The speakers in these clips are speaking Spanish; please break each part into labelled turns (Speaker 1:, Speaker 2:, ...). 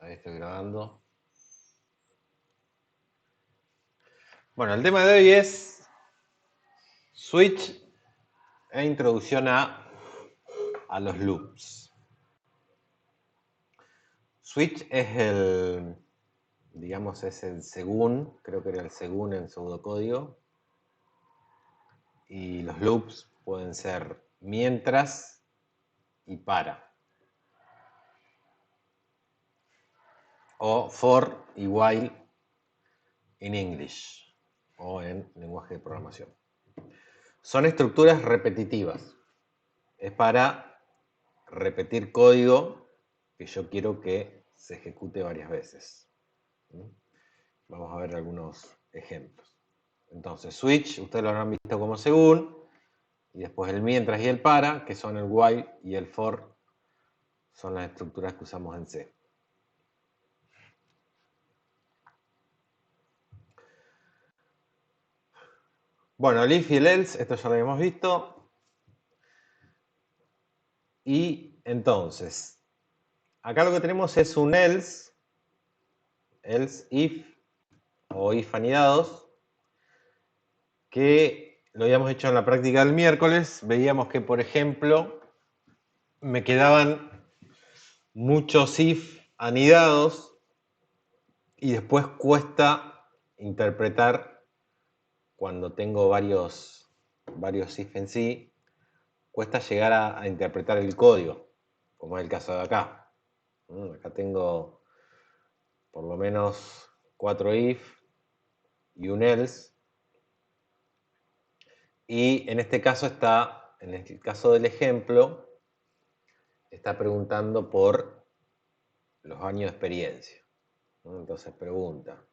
Speaker 1: Ahí estoy grabando. Bueno, el tema de hoy es switch e introducción a los loops. Switch es el, digamos, es el según, creo que era el según en pseudocódigo. Y los loops pueden ser mientras y para. O for y while in English o en lenguaje de programación. Son estructuras repetitivas. Es para repetir código que yo quiero que se ejecute varias veces. Vamos a ver algunos ejemplos. Entonces, switch, ustedes lo habrán visto como según, y después el mientras y el para, que son el while y el for, son las estructuras que usamos en C. Bueno, el if y el else, esto ya lo habíamos visto. Y entonces, acá lo que tenemos es un else if o if anidados, que lo habíamos hecho en la práctica del miércoles. Veíamos que, por ejemplo, me quedaban muchos if anidados y después cuesta interpretar cuando tengo varios if en sí, cuesta llegar a interpretar el código, como es el caso de acá. Acá tengo por lo menos 4 if y un else. Y en este caso está, en el caso del ejemplo, está preguntando por los años de experiencia. Entonces pregunta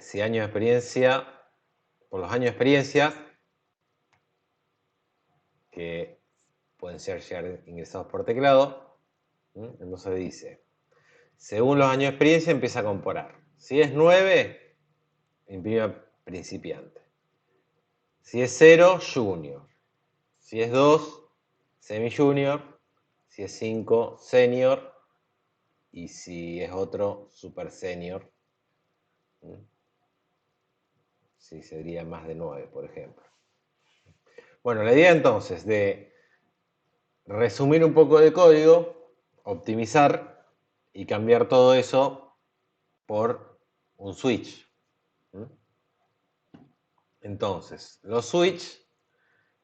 Speaker 1: si años de experiencia, por los años de experiencia, que pueden ser ya ingresados por teclado, entonces dice, según los años de experiencia empieza a comparar. Si es 9, imprime principiante. Si es 0, junior. Si es 2, semi-junior. Si es 5, senior. Y si es otro, super senior. Si sería más de 9, por ejemplo. Bueno, la idea entonces de resumir un poco de código, optimizar y cambiar todo eso por un switch. Entonces, los switch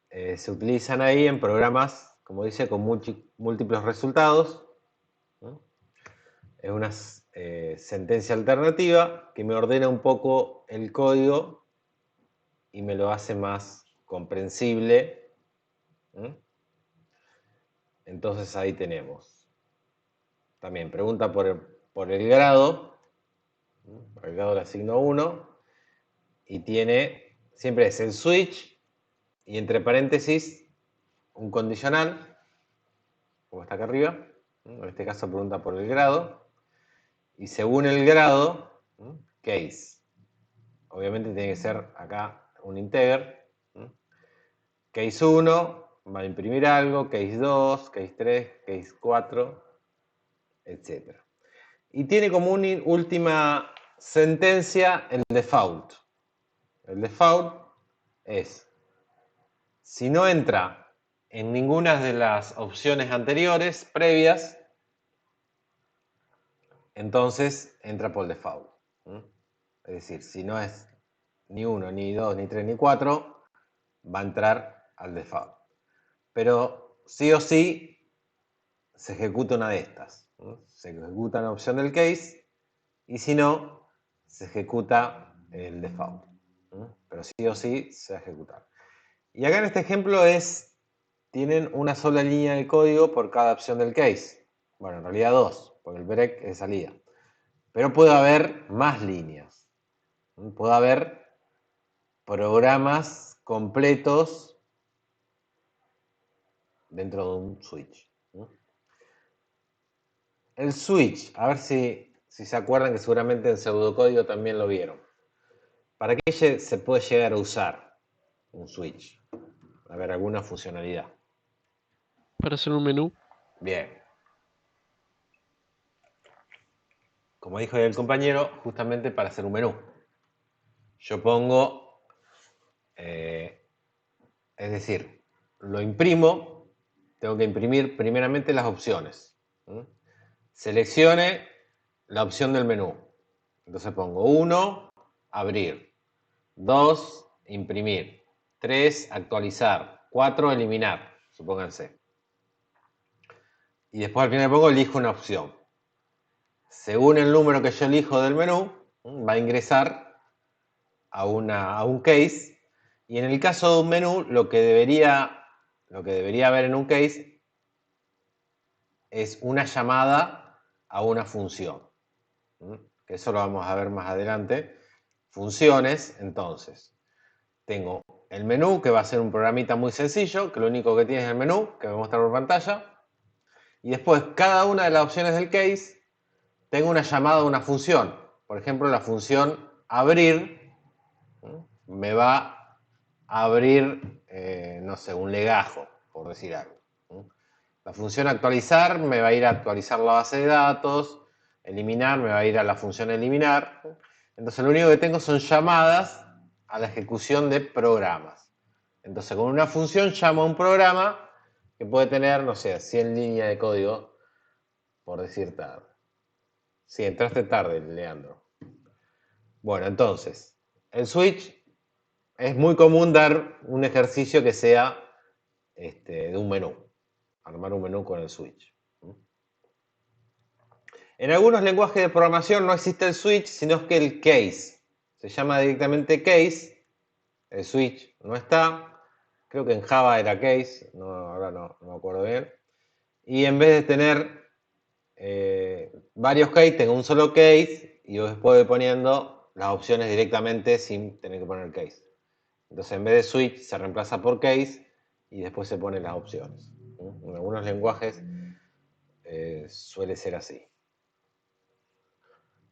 Speaker 1: se utilizan ahí en programas, como dice, con múltiples resultados. Es una sentencia alternativa que me ordena un poco el código y me lo hace más comprensible. Entonces ahí tenemos. También pregunta por el grado. Por el grado le asigno 1. Y tiene, siempre es el switch y entre paréntesis un condicional, como está acá arriba. En este caso pregunta por el grado. Y según el grado, case. Obviamente tiene que ser acá un integer. Case 1 va a imprimir algo, case 2, case 3, case 4, etc. Y tiene como una última sentencia el default. El default es, si no entra en ninguna de las opciones anteriores, previas, entonces entra por default. Es decir, si no es ni 1, ni 2, ni 3, ni 4, va a entrar al default. Pero sí o sí se ejecuta una de estas. Se ejecuta la opción del case y si no, se ejecuta el default. Pero sí o sí se va a ejecutar. Y acá en este ejemplo tienen una sola línea de código por cada opción del case. Bueno, en realidad 2, porque el break es salida. Pero puede haber más líneas. Puede haber programas completos dentro de un switch. El switch, a ver si se acuerdan que seguramente en pseudocódigo también lo vieron. ¿Para qué se puede llegar a usar un switch? A ver, alguna funcionalidad.
Speaker 2: Para hacer un menú.
Speaker 1: Bien. como dijo el compañero, justamente para hacer un menú. Yo pongo, es decir, lo imprimo, tengo que imprimir primeramente las opciones. Seleccione la opción del menú. Entonces pongo 1, abrir, 2, imprimir, 3, actualizar, 4, eliminar, supónganse. Y después al final pongo elijo una opción. Según el número que yo elijo del menú, va a ingresar a un case. Y en el caso de un menú, lo que debería haber en un case es una llamada a una función. Que eso lo vamos a ver más adelante. Funciones, entonces. Tengo el menú, que va a ser un programita muy sencillo, que lo único que tiene es el menú, que voy a mostrar por pantalla. Y después, cada una de las opciones del case, tengo una llamada a una función. Por ejemplo, la función abrir me va a abrir, no sé, un legajo, por decir algo. La función actualizar me va a ir a actualizar la base de datos. Eliminar me va a ir a la función eliminar. Entonces lo único que tengo son llamadas a la ejecución de programas. Entonces con una función llamo a un programa que puede tener, no sé, 100 líneas de código, por decir tarde. Sí, entraste tarde, Leandro. Bueno, entonces, el switch es muy común dar un ejercicio que sea de un menú. Armar un menú con el switch. En algunos lenguajes de programación no existe el switch, sino que el case. Se llama directamente case. El switch no está. Creo que en Java era case. No, ahora no me acuerdo bien. Y en vez de tener varios case, tengo un solo case y después voy poniendo las opciones directamente sin tener que poner case. Entonces en vez de switch se reemplaza por case y después se ponen las opciones. En algunos lenguajes suele ser así.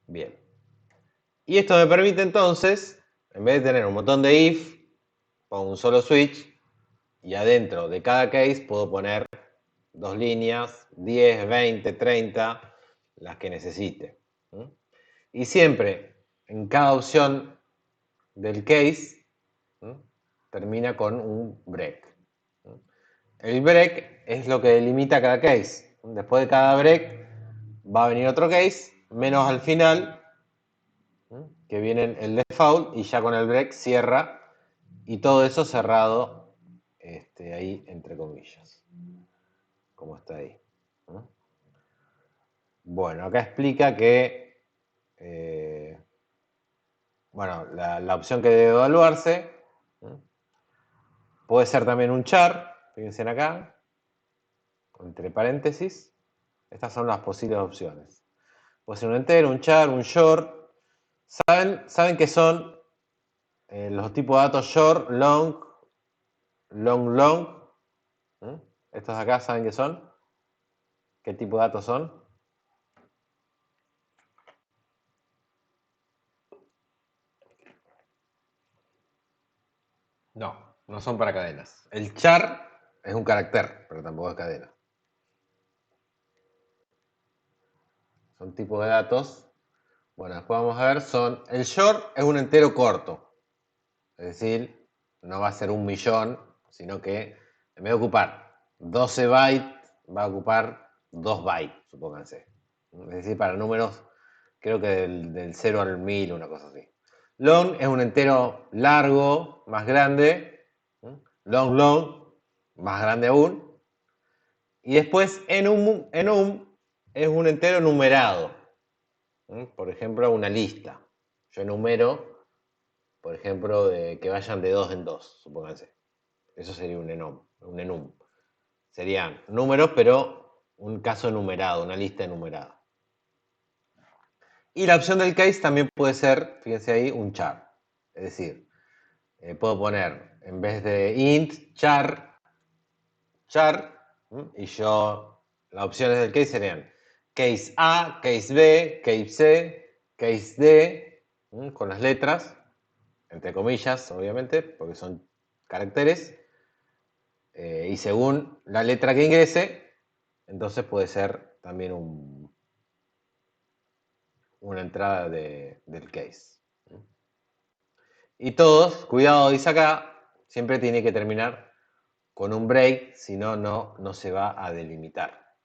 Speaker 1: Bien. Y esto me permite entonces, en vez de tener un montón de if, pongo un solo switch y adentro de cada case puedo poner 2 líneas, 10, 20, 30, las que necesite. Y siempre, en cada opción del case, termina con un break. El break es lo que delimita cada case. Después de cada break va a venir otro case, menos al final, que viene el default, y ya con el break cierra, y todo eso cerrado ahí entre comillas, como está ahí. Bueno, acá explica que bueno, la opción que debe evaluarse puede ser también un char, fíjense acá, entre paréntesis. Estas son las posibles opciones. Puede ser un entero, un char, un short. ¿Saben qué son los tipos de datos short, long, long? Estos de acá, ¿saben qué son? ¿Qué tipo de datos son? No son para cadenas. El char es un carácter, pero tampoco es cadena. Son tipos de datos. Bueno, después vamos a ver, el short es un entero corto. Es decir, no va a ser 1.000.000, sino que en vez de ocupar 12 bytes, va a ocupar 2 bytes, supónganse. Es decir, para números, creo que del 0 al 1000, una cosa así. Long es un entero largo, más grande. Long, más grande aún. Y después enum es un entero numerado. Por ejemplo, una lista. Yo enumero, por ejemplo, que vayan de 2 en 2, supónganse. Eso sería un enum. Serían números, pero un caso enumerado, una lista enumerada. Y la opción del case también puede ser, fíjense ahí, un char. Es decir, puedo poner, en vez de int, char, y las opciones del case serían case A, case B, case C, case D, con las letras, entre comillas, obviamente, porque son caracteres, y según la letra que ingrese, entonces puede ser también una entrada del case. Y todos, cuidado, dice acá, siempre tiene que terminar con un break, si no, no se va a delimitar.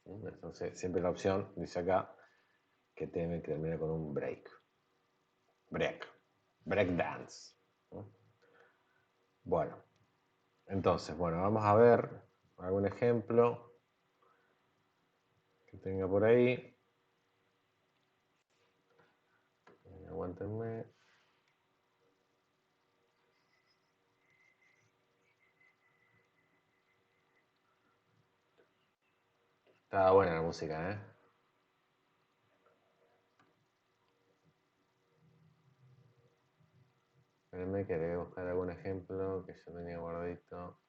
Speaker 1: Entonces, siempre la opción, dice acá, que tiene que terminar con un break. Break dance. Bueno, entonces, bueno, vamos a ver algún ejemplo que tenga por ahí. Aguántenme. Estaba buena la música, ¿eh? Espérenme que le voy a buscar algún ejemplo que yo tenía guardadito.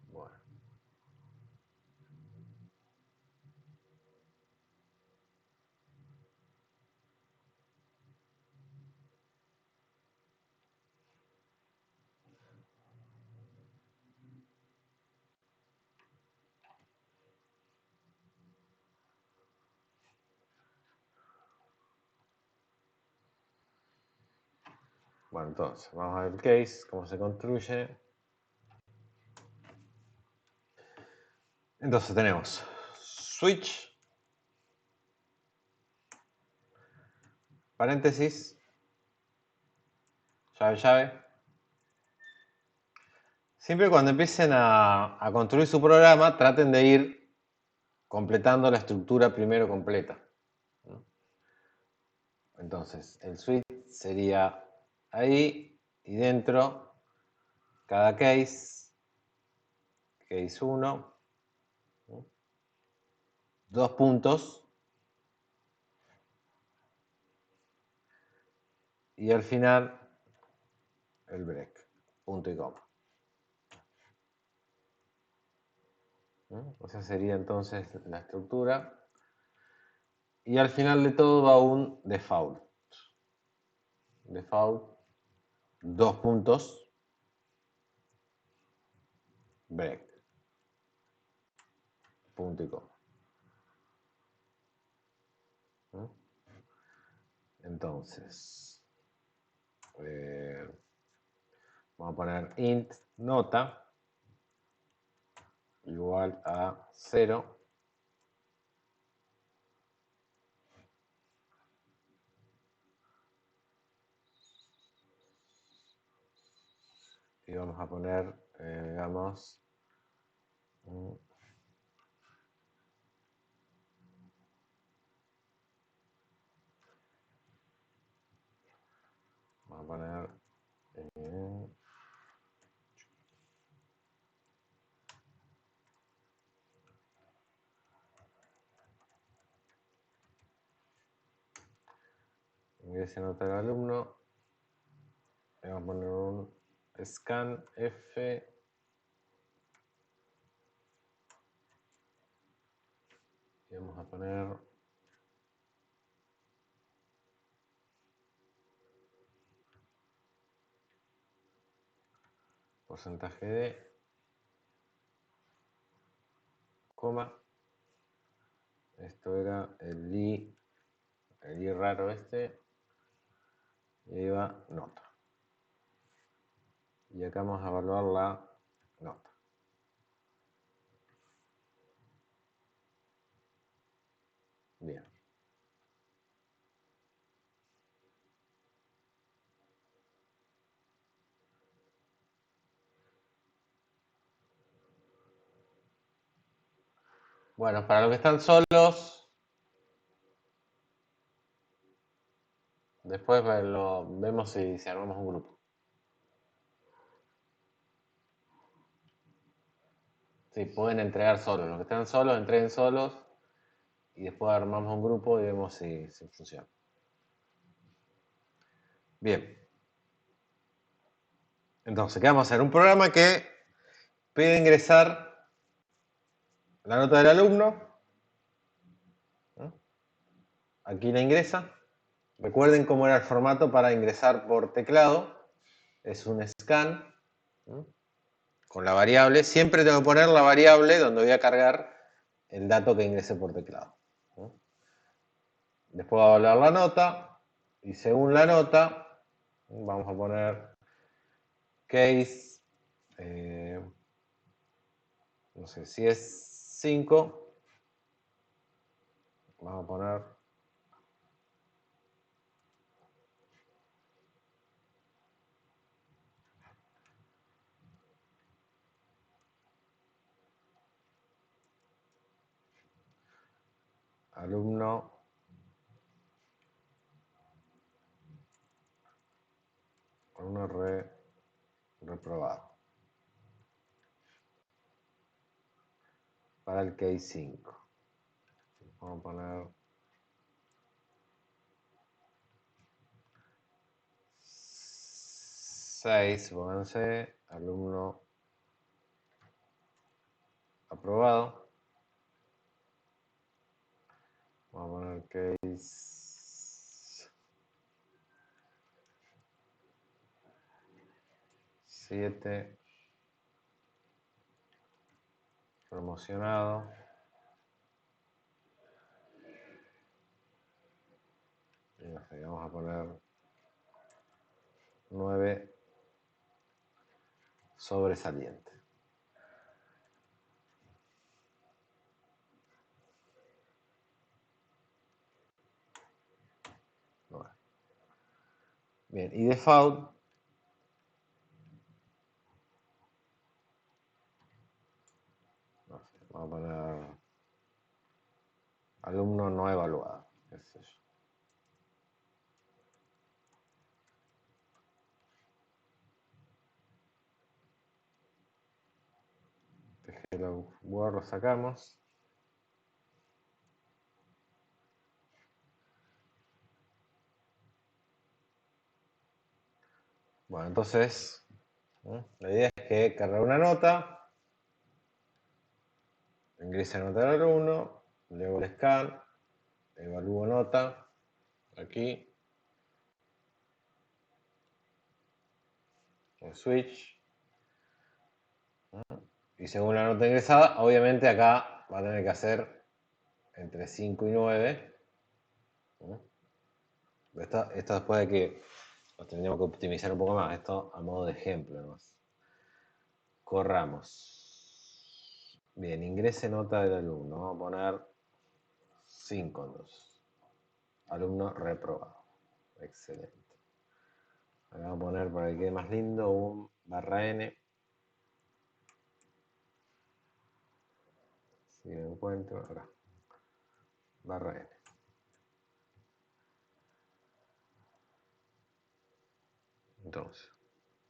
Speaker 1: Bueno. Bueno, entonces, vamos a ver el case, cómo se construye. Entonces tenemos switch, paréntesis, llave, llave. Siempre cuando empiecen a construir su programa, traten de ir completando la estructura primero completa. Entonces, el switch sería ahí y dentro cada case 1, dos puntos y al final el break, punto y coma. Esa sería entonces la estructura. Y al final de todo va un default. Default, dos puntos, break, punto y coma. Entonces, vamos a poner int nota igual a 0. Y vamos a poner, digamos, vamos a poner ingrese nota del alumno. Le vamos a poner un scan F. Y vamos a poner porcentaje de, coma. Esto era el i raro este. Y ahí va nota. Y acá vamos a evaluar la nota. Bien. Bueno, para los que están solos, después vemos si armamos un grupo. Sí, pueden entregar solos. Los que están solos, entreguen solos. Y después armamos un grupo y vemos si funciona. Bien. Entonces, ¿qué vamos a hacer? Un programa que pide ingresar la nota del alumno. Aquí la ingresa. Recuerden cómo era el formato para ingresar por teclado. Es un scan, ¿no?, con la variable. Siempre tengo que poner la variable donde voy a cargar el dato que ingresé por teclado, ¿no? Después va a hablar la nota. Y según la nota, vamos a poner case, no sé, si es 5, vamos a poner alumno reprobado. Para el case 5. Vamos a poner 6, pónganse, alumno aprobado. Vamos a poner case 7, promocionado. Y no sé, vamos a poner 9, sobresaliente. Bien, y default, no sé, vamos a poner alumno no evaluado, qué sé yo. Hello World lo sacamos. Bueno, entonces, la idea es que cargar una nota, ingrese nota del alumno, le hago el scan, evalúo nota, aquí, el switch, y según la nota ingresada, obviamente acá va a tener que hacer entre 5 y 9. Esto después de que lo tendríamos que optimizar un poco más, esto a modo de ejemplo nomás. Corramos. Bien, ingrese nota del alumno. Vamos a poner 5 entonces. Alumno reprobado. Excelente. Acá vamos a poner, para que quede más lindo, un /n. Si lo encuentro, acá. /n. Entonces,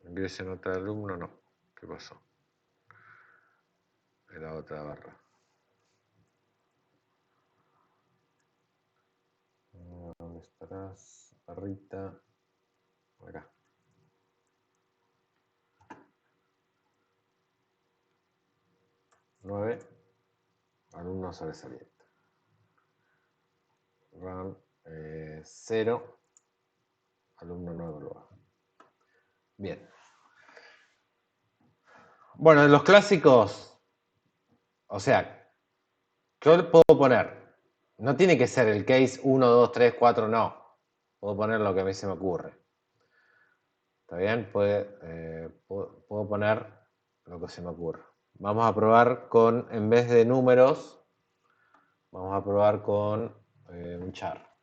Speaker 1: ingrese nota del alumno, no. ¿Qué pasó? En la otra barra. ¿Dónde estarás? Barrita. Acá. 9. Alumno sobresaliente. Run 0. Alumno no evaluado. Bien. Bueno, en los clásicos, o sea, yo le puedo poner, no tiene que ser el case 1, 2, 3, 4, no. Puedo poner lo que a mí se me ocurre. ¿Está bien? Puedo poner lo que se me ocurre. Vamos a probar con, en vez de números, vamos a probar con un char.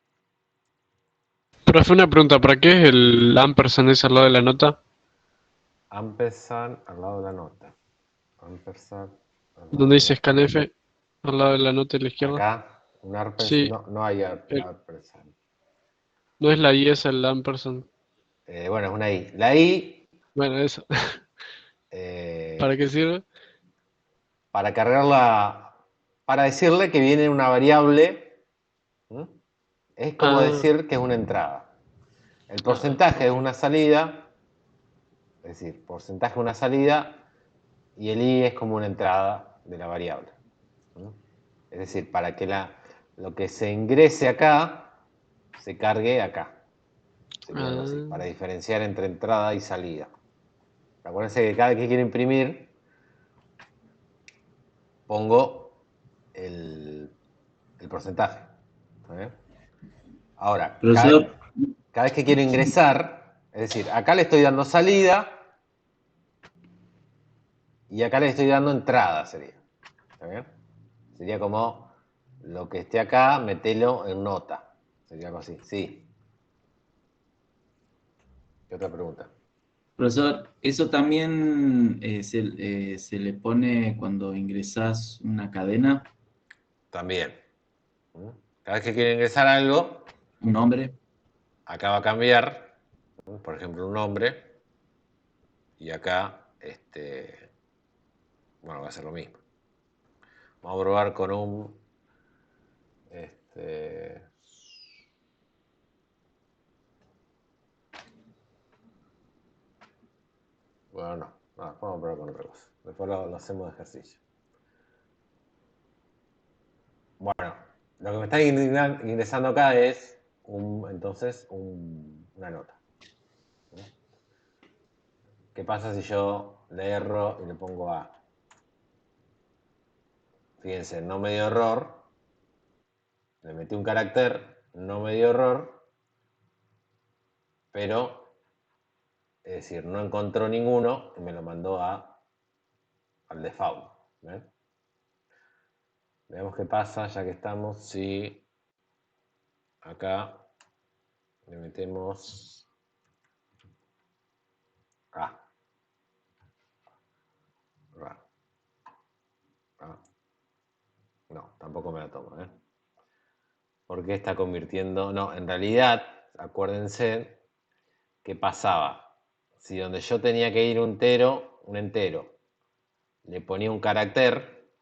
Speaker 2: Profe, una pregunta, ¿para qué es el ampersand ese al lado de la nota?
Speaker 1: Ampersand al lado de la nota. Ampersand al lado
Speaker 2: Donde
Speaker 1: de
Speaker 2: dice
Speaker 1: la...
Speaker 2: scanf, al lado de la nota de la izquierda.
Speaker 1: Acá, un ampersand,
Speaker 2: Sí,
Speaker 1: no, no hay
Speaker 2: el-
Speaker 1: ampersand.
Speaker 2: no es la I, es el ampersand.
Speaker 1: Bueno, es una I. La I,
Speaker 2: Bueno, eso. ¿Para
Speaker 1: eh,
Speaker 2: qué sirve?
Speaker 1: para cargarla, para decirle que viene una variable, es como
Speaker 2: Ah,
Speaker 1: decir que es una entrada. El porcentaje es
Speaker 2: ok.
Speaker 1: una salida, es decir, porcentaje es una salida, y el i es como una entrada de la variable. Es decir, para que lo que se ingrese acá se cargue acá. Sería algo así, para
Speaker 2: Ah,
Speaker 1: diferenciar entre entrada y salida. Acuérdense que cada vez que quiero imprimir, pongo el porcentaje. ¿Está bien? Ahora,
Speaker 3: Profesor,
Speaker 1: cada vez que quiero ingresar, es decir, acá le estoy dando salida y acá le estoy dando entrada, sería. ¿Está bien? Sería como lo que esté acá, metelo en nota. Sería algo así. Sí. ¿Qué otra pregunta?
Speaker 3: profesor, eso también se le pone cuando ingresás una cadena,
Speaker 1: También. ¿Mm? Cada vez que quiero ingresar algo,
Speaker 3: un nombre.
Speaker 1: acá va a cambiar, por ejemplo, un nombre, y acá, bueno, va a ser lo mismo. Vamos a probar con un, bueno, no, vamos a probar con otra cosa. Después lo hacemos de ejercicio. Bueno, lo que me está ingresando acá es, entonces, una nota. ¿Qué pasa si yo le erro y le pongo A? Fíjense, no me dio error, le metí un carácter, no me dio error, pero, es decir, no encontró ninguno y me lo mandó al default. ¿Ven? Veamos qué pasa, ya que estamos, si acá le metemos A. No, tampoco me la tomo, ¿eh? ¿Por qué está convirtiendo? No, en realidad, acuérdense qué pasaba. Si donde yo tenía que ir un entero, le ponía un carácter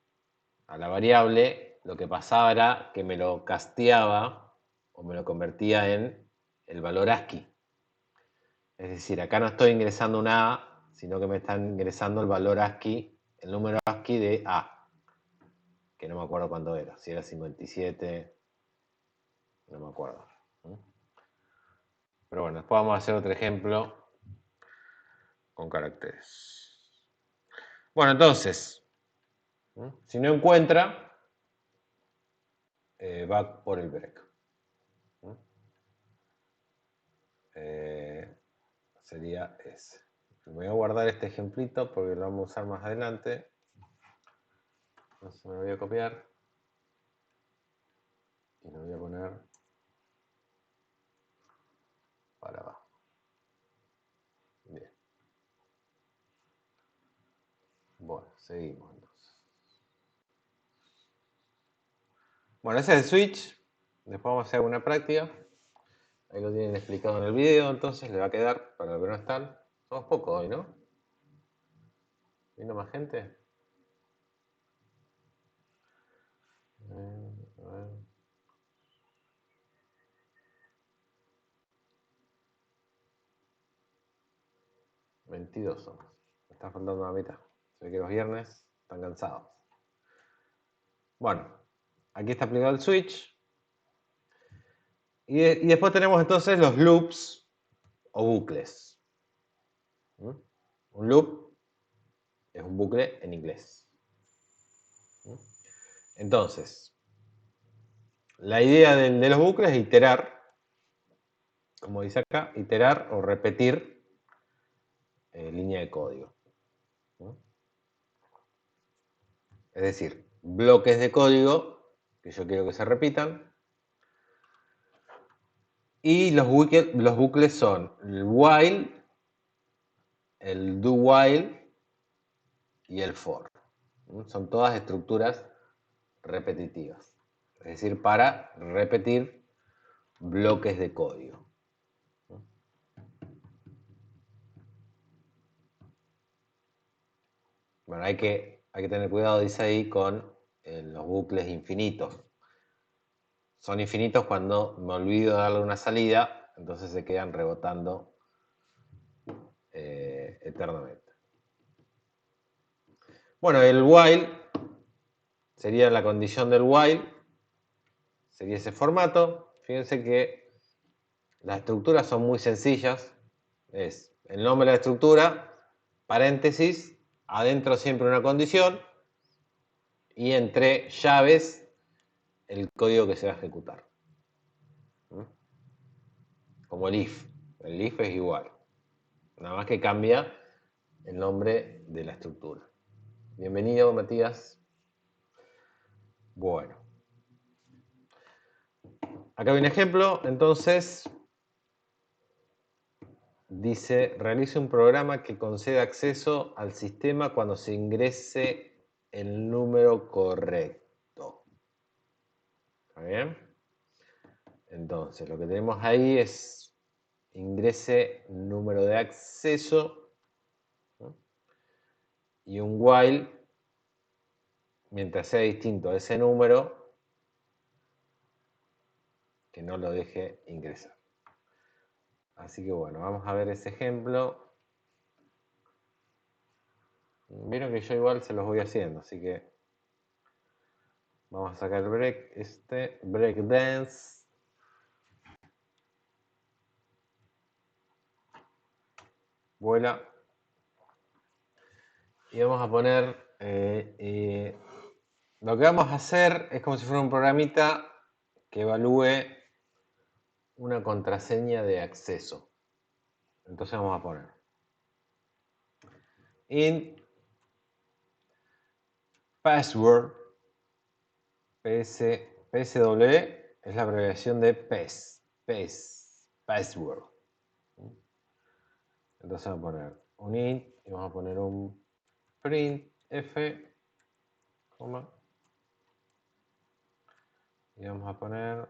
Speaker 1: a la variable, lo que pasaba era que me lo casteaba o me lo convertía en el valor ASCII. Es decir, acá no estoy ingresando una A, sino que me están ingresando el valor ASCII, el número ASCII de A, que no me acuerdo cuánto era, si era 57, no me acuerdo. Pero bueno, después vamos a hacer otro ejemplo con caracteres. Bueno, entonces, si no encuentra, va por el break. Sería ese. Voy a guardar este ejemplito porque lo vamos a usar más adelante. Entonces me lo voy a copiar y lo voy a poner para abajo. Bien. Bueno, seguimos entonces. Bueno, ese es el switch. Después vamos a hacer una práctica. Ahí lo tienen explicado en el video, entonces le va a quedar para los que no están. Somos pocos hoy, ¿no? ¿Vino más gente? A ver. 22 somos. Me está faltando la mitad. Se ve que los viernes están cansados. Bueno, aquí está aplicado el switch. Y después tenemos entonces los loops o bucles. Un loop es un bucle en inglés. Entonces, la idea de los bucles es iterar, como dice acá, iterar o repetir línea de código. Es decir, bloques de código que yo quiero que se repitan. Y los bucles son el while, el do while y el for. Son todas estructuras repetitivas. Es decir, para repetir bloques de código. Bueno, hay que tener cuidado, dice ahí, con los bucles infinitos. Son infinitos cuando me olvido de darle una salida, entonces se quedan rebotando eternamente. Bueno, el while sería la condición del while, sería ese formato. Fíjense que Las estructuras son muy sencillas. Es el nombre de la estructura, paréntesis, adentro siempre una condición y entre llaves el código que se va a ejecutar. Como el if. El if es igual. Nada más que cambia el nombre de la estructura. Bienvenido, Matías. Bueno. Acá hay un ejemplo. Entonces, dice, realice un programa que conceda acceso al sistema cuando se ingrese el número correcto. ¿Está bien? Entonces, lo que tenemos ahí es ingrese número de acceso, ¿no? Y un while, mientras sea distinto a ese número, que no lo deje ingresar. Así que bueno, vamos a ver ese ejemplo. Vieron que yo igual se los voy haciendo, así que vamos a sacar el break, breakdance. Vuela. Y vamos a poner, lo que vamos a hacer es como si fuera un programita que evalúe una contraseña de acceso. Entonces vamos a poner int password, PSW es la abreviación de password. Entonces vamos a poner un int y vamos a poner un printf, y vamos a poner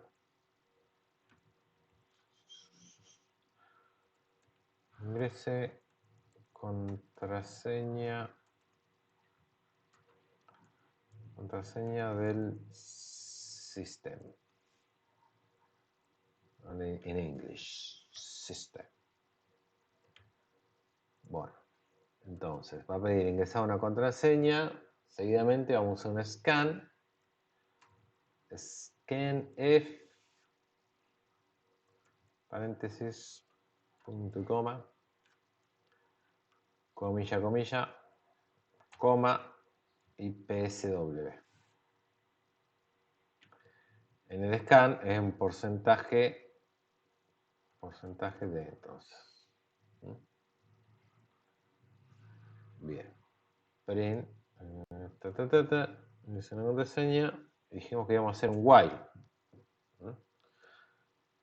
Speaker 1: ingrese contraseña del sistema. En English, system. Bueno, entonces va a pedir ingresar una contraseña. Seguidamente vamos a hacer un scanf, paréntesis, punto y coma, comilla, comilla, coma y PSW. En el scan es un porcentaje de entonces. Bien. Print, dice una contraseña, dijimos que íbamos a hacer un while.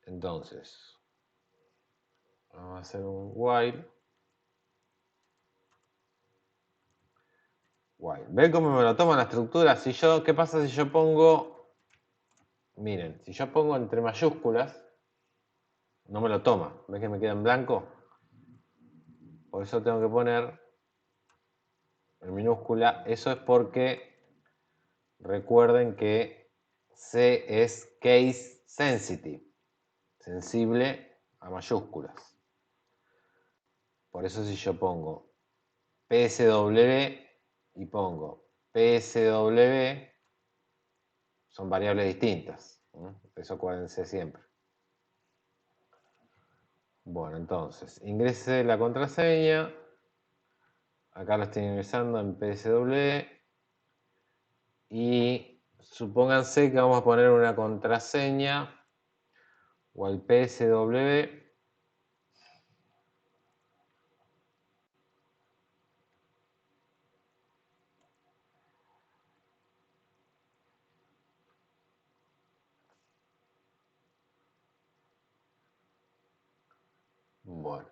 Speaker 1: Entonces, vamos a hacer un while. ¿Ven cómo me lo toma la estructura? ¿Qué pasa si yo pongo, miren, si yo pongo entre mayúsculas, no me lo toma. ¿Ven que me queda en blanco? Por eso tengo que poner en minúscula. Eso es porque recuerden que C es case sensitive, sensible a mayúsculas. Por eso si yo pongo PSW y pongo PSW, son variables distintas. Eso acuérdense siempre. Bueno, entonces, ingrese la contraseña. Acá lo estoy ingresando en PSW. Y supónganse que vamos a poner una contraseña o al PSW. Bueno.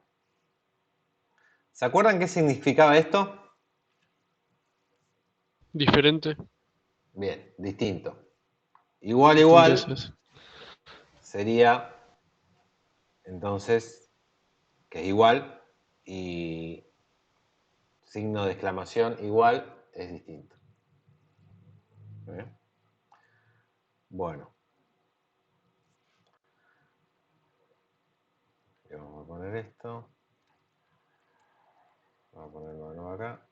Speaker 1: ¿Se acuerdan qué significaba esto?
Speaker 2: Diferente.
Speaker 1: Bien, distinto. Igual,
Speaker 2: Entonces,
Speaker 1: sería entonces que es igual y signo de exclamación igual es distinto. Bueno. Y vamos a poner esto. Vamos a ponerlo de nuevo acá.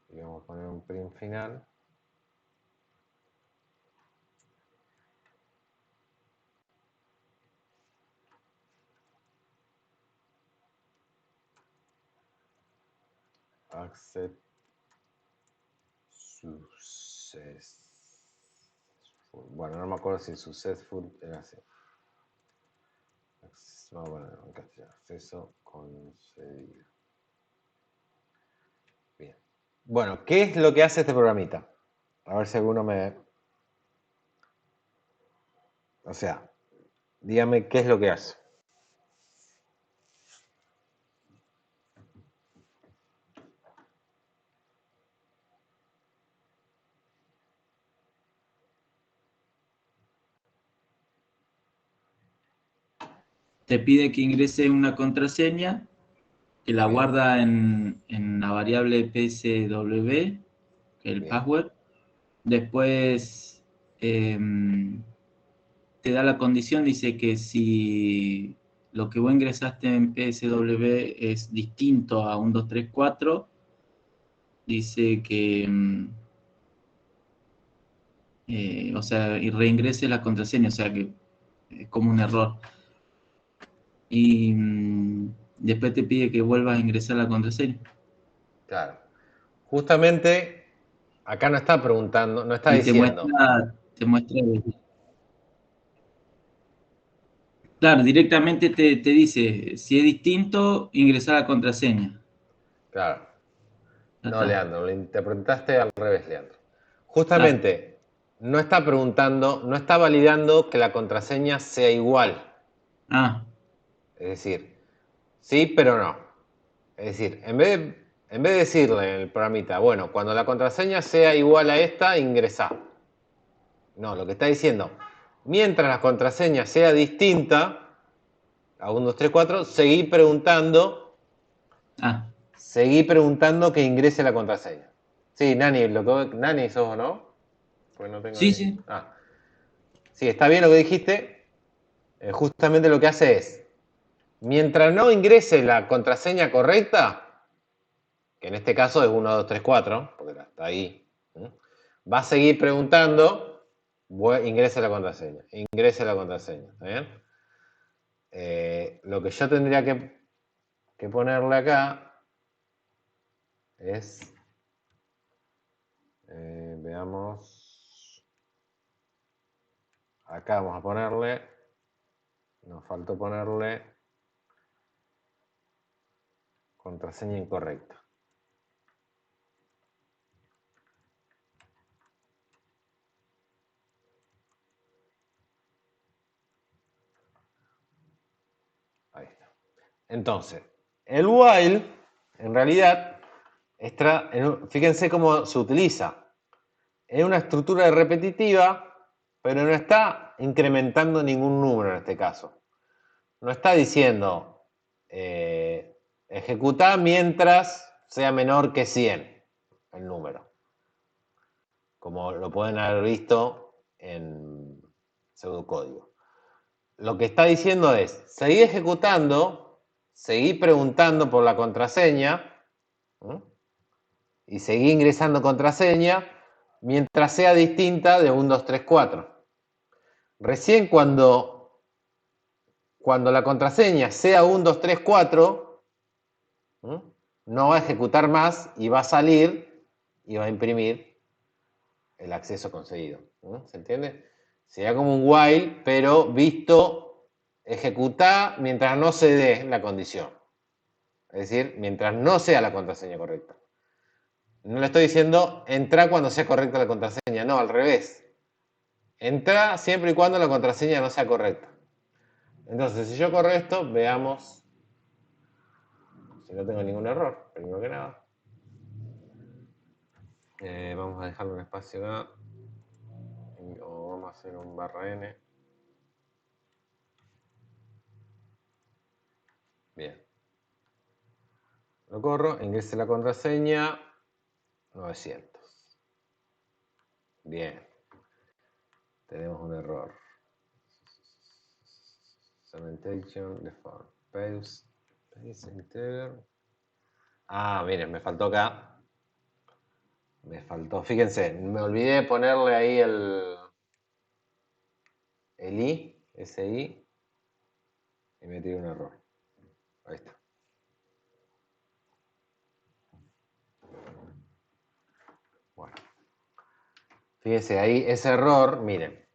Speaker 1: Y vamos a poner un print final. Accept success. Bueno, no me acuerdo si successful era así. Vamos a poner en castellano. Acceso concedido. Bien. Bueno, ¿qué es lo que hace este programita? A ver si alguno me... O sea, dígame qué es lo que hace.
Speaker 3: Te pide que ingreses una contraseña, que la
Speaker 1: Bien.
Speaker 3: guarda en la variable PSW, que es el
Speaker 1: Bien.
Speaker 3: password. Después te da la condición, dice que si lo que vos ingresaste en PSW es distinto a 1, 2, 3, 4, dice que, o sea, y reingrese la contraseña, o sea que es como un error. Y después te pide que vuelvas a ingresar la contraseña.
Speaker 1: Claro. Justamente acá no está preguntando, no está
Speaker 3: Y
Speaker 1: diciendo.
Speaker 3: te muestra, claro, directamente te dice, si es distinto, ingresar la contraseña.
Speaker 1: Claro.
Speaker 3: Ya
Speaker 1: No,
Speaker 3: está.
Speaker 1: Leandro, lo interpretaste al revés, Leandro.
Speaker 3: Ah,
Speaker 1: Justamente, no está preguntando, no está validando que la contraseña sea igual.
Speaker 3: ah,
Speaker 1: Es decir, sí, pero no. Es decir, en vez de decirle en el programita, bueno, cuando la contraseña sea igual a esta, ingresá. No, lo que está diciendo, mientras la contraseña sea distinta a 1, 2, 3, 4,
Speaker 3: ah,
Speaker 1: seguí preguntando que ingrese la contraseña. Sí, Nani, Nani sos o no? Porque no tengo
Speaker 3: sí,
Speaker 1: ahí.
Speaker 3: sí.
Speaker 1: Ah, sí, está bien lo que dijiste. Justamente lo que hace es, mientras no ingrese la contraseña correcta, que en este caso es 1, 2, 3, 4, porque está ahí, va a seguir preguntando, ingrese la contraseña, ingrese la contraseña, ¿está bien? Lo que yo tendría que ponerle acá es, veamos, acá vamos a ponerle, nos faltó ponerle contraseña incorrecta. Ahí está. Entonces, el while, en realidad, fíjense cómo se utiliza. Es una estructura repetitiva, pero no está incrementando ningún número en este caso. No está diciendo ejecutar mientras sea menor que 100 el número, como lo pueden haber visto en pseudocódigo. Lo que está diciendo es, seguí ejecutando, seguí preguntando por la contraseña, ¿no? Y seguí ingresando contraseña mientras sea distinta de 1, 2, 3, 4. Recién cuando la contraseña sea 1, 2, 3, 4, no va a ejecutar más y va a salir y va a imprimir el acceso conseguido. ¿Se entiende? Sería como un while, pero visto ejecutar mientras no se dé la condición. Es decir, mientras no sea la contraseña correcta. No le estoy diciendo entra cuando sea correcta la contraseña, no, al revés. Entra siempre y cuando la contraseña no sea correcta. Entonces, si yo corro esto, veamos si no tengo ningún error, primero que nada. Vamos a dejarle un espacio acá. O vamos a hacer un /n. Bien. Lo corro, ingrese la contraseña 900. Bien. Tenemos un error. Cementation, default, paste integer. Ah, miren, me faltó acá. Me faltó, fíjense, me olvidé de ponerle ahí el i, ese i, y me tiré un error. Ahí está. Fíjense, ahí ese error, miren,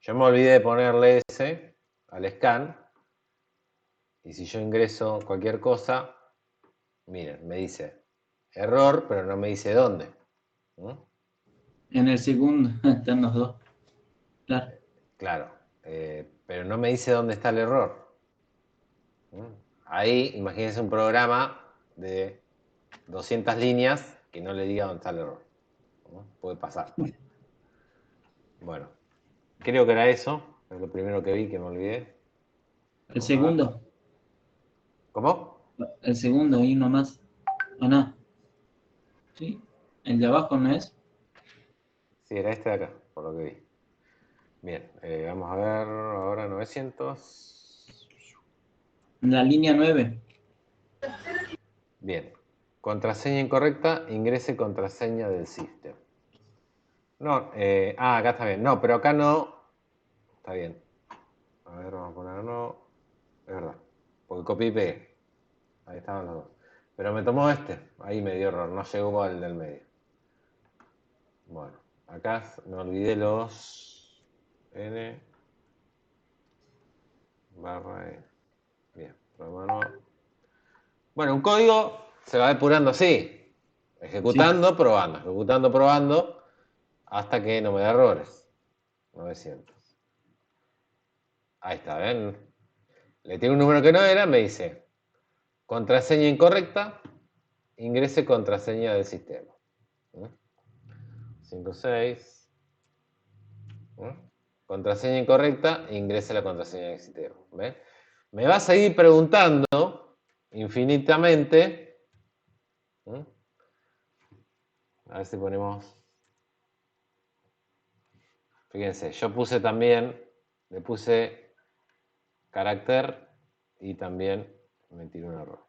Speaker 1: yo me olvidé de ponerle ese al scan, y si yo ingreso cualquier cosa, miren, me dice error, pero no me dice dónde.
Speaker 3: En el segundo están los dos. Claro.
Speaker 1: Claro, pero no me dice dónde está el error. Ahí, imagínense un programa de 200 líneas que no le diga dónde está el error. Puede pasar. Bueno, creo que era eso. Es lo primero que vi que me olvidé.
Speaker 3: El segundo.
Speaker 1: ¿Cómo?
Speaker 3: El segundo, ahí nomás. ¿O no? ¿Sí? ¿El de abajo no es?
Speaker 1: Sí, era este de acá, por lo que vi. Bien, vamos a ver ahora 900.
Speaker 3: La línea 9.
Speaker 1: Bien, contraseña incorrecta, ingrese contraseña del sistema. No, acá está bien. No, pero acá no. Está bien. A ver, vamos a poner no. Es verdad. Porque copié y pegué. Ahí estaban los dos. Pero me tomó este. Ahí me dio error. No llegó al del medio. Bueno, acá me olvidé los N barra E. Bien, prueba nueva. Bueno, un código se va depurando así. Ejecutando, probando. Ejecutando, probando. Hasta que no me da errores. 900. Ahí está, ¿ven? Le tiene un número que no era, me dice contraseña incorrecta, ingrese contraseña del sistema. 56. Contraseña incorrecta, ingrese la contraseña del sistema. ¿Ven? Me va a seguir preguntando infinitamente. A ver si ponemos. Fíjense, yo puse también, le puse carácter y también me tiró un error.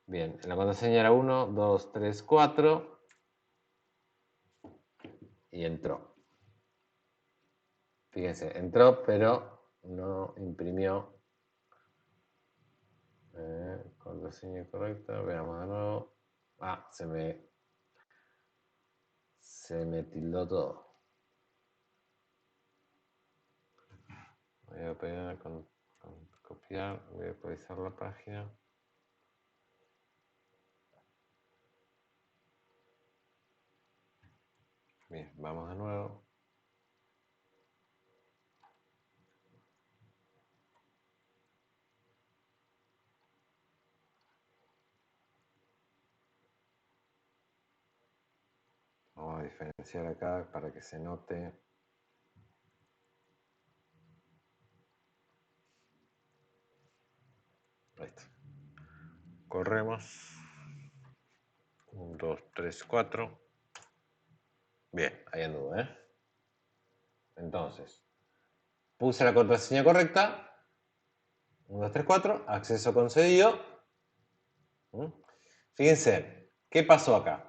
Speaker 1: Bien, la contraseña era 1, 2, 3, 4 y entró. Fíjense, entró, pero no imprimió. Contraseña correcta, veamos de nuevo. Se me tildó todo. Voy a pegar con copiar, voy a actualizar la página. Bien, vamos de nuevo. Vamos a diferenciar acá para que se note. Ahí está. Corremos. 1, 2, 3, 4. Bien, ahí anduvo, ¿eh? Entonces, puse la contraseña correcta. 1, 2, 3, 4. Acceso concedido. Fíjense, ¿qué pasó acá?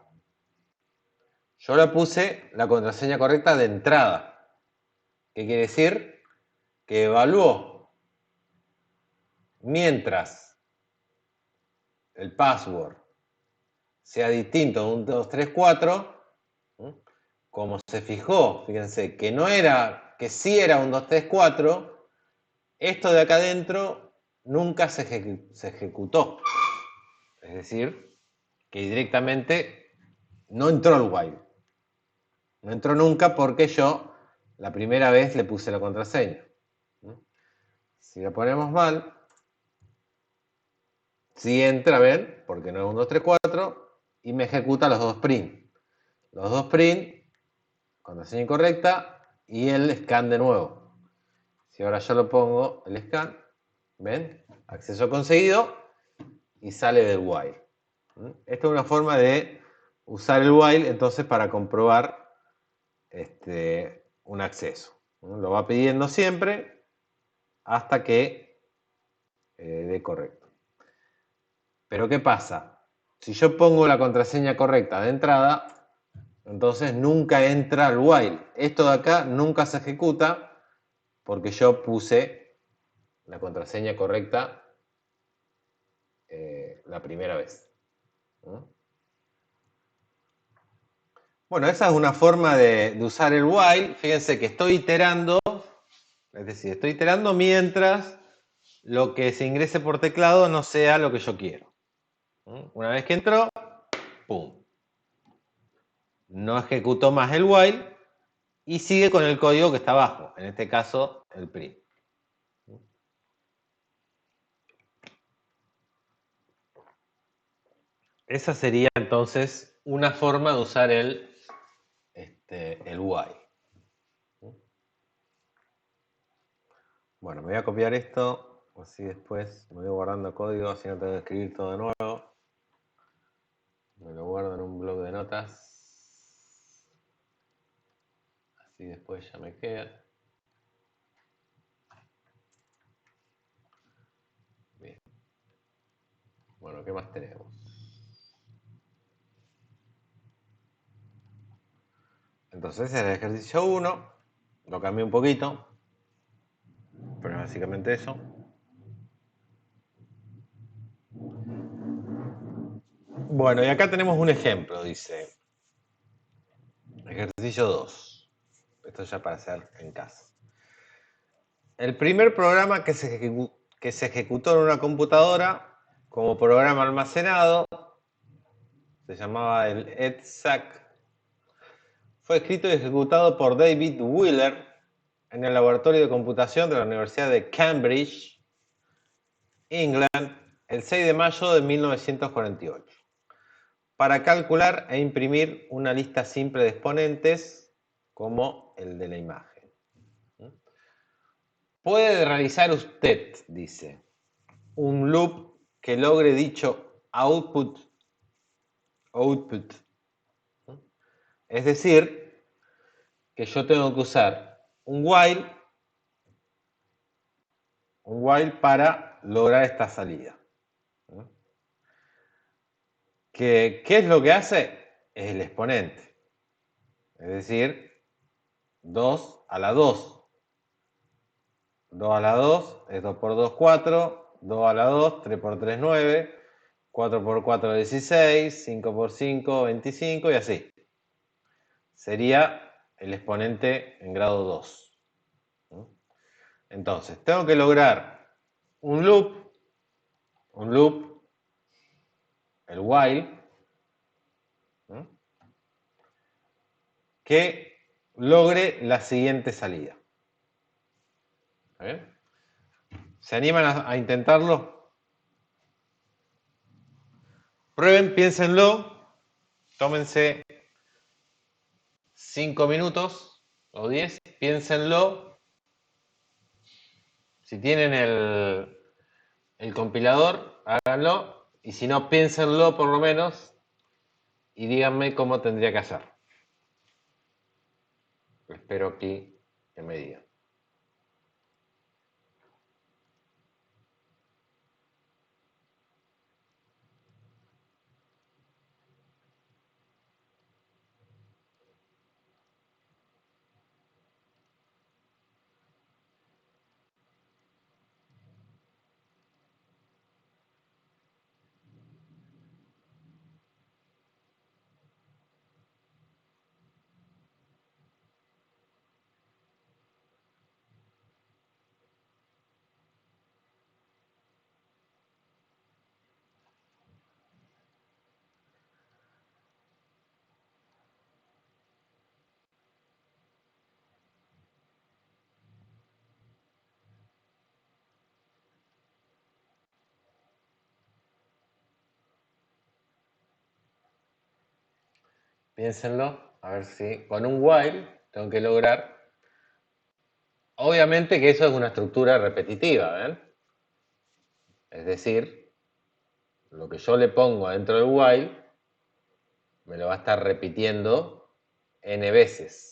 Speaker 1: Yo le puse la contraseña correcta de entrada. ¿Qué quiere decir? Que evaluó mientras el password sea distinto de 1, 2, 3, 4, como se fijó, fíjense, que no era, que sí era 1, 2, 3, 4, esto de acá adentro nunca se ejecutó. Es decir, que directamente no entró el while. No entró nunca porque yo la primera vez le puse la contraseña. Si la ponemos mal, sí entra, ¿ven? Porque no es 1, 2, 3, 4, y me ejecuta los dos print. Los dos print, contraseña incorrecta, y el scan de nuevo. Si ahora yo lo pongo, el scan, ¿ven? Acceso conseguido, y sale del while. Esta es una forma de usar el while, entonces, para comprobar un acceso. Lo va pidiendo siempre hasta que dé correcto. Pero ¿qué pasa? Si yo pongo la contraseña correcta de entrada, entonces nunca entra el while. Esto de acá nunca se ejecuta porque yo puse la contraseña correcta la primera vez. Bueno, esa es una forma de usar el while. Fíjense que estoy iterando, es decir, estoy iterando mientras lo que se ingrese por teclado no sea lo que yo quiero. Una vez que entró, ¡pum! No ejecutó más el while y sigue con el código que está abajo, en este caso el print. Esa sería entonces una forma de usar el while. Bueno, me voy a copiar esto, así después me voy guardando código, así no tengo que escribir todo de nuevo. Me lo guardo en un bloc de notas. Así después ya me queda. Bien. Bueno, ¿qué más tenemos? Entonces ese es el ejercicio 1. Lo cambié un poquito. Pero es básicamente eso. Bueno, y acá tenemos un ejemplo, dice. Ejercicio 2. Esto ya para hacer en casa. El primer programa que se ejecutó en una computadora como programa almacenado se llamaba el EDSAC. Fue escrito y ejecutado por David Wheeler en el laboratorio de computación de la Universidad de Cambridge, England, el 6 de mayo de 1948, para calcular e imprimir una lista simple de exponentes como el de la imagen. Puede realizar usted, dice, un loop que logre dicho output. Es decir, que yo tengo que usar un while para lograr esta salida. ¿Qué es lo que hace? Es el exponente. Es decir, 2 a la 2. 2 a la 2 es 2 por 2, 4. 2 a la 2, 3 por 3, 9. 4 por 4, 16. 5 por 5, 25 y así. Sería el exponente en grado 2. Entonces, tengo que lograr un loop, el while, que logre la siguiente salida. ¿Se animan a intentarlo? Prueben, piénsenlo, tómense 5 minutos o 10, piénsenlo. Si tienen el compilador, háganlo. Y si no, piénsenlo por lo menos y díganme cómo tendría que hacer. Espero aquí que me digan. Piénsenlo, a ver si con un while tengo que lograr. Obviamente que eso es una estructura repetitiva, ¿ven? Es decir, lo que yo le pongo dentro del while me lo va a estar repitiendo n veces.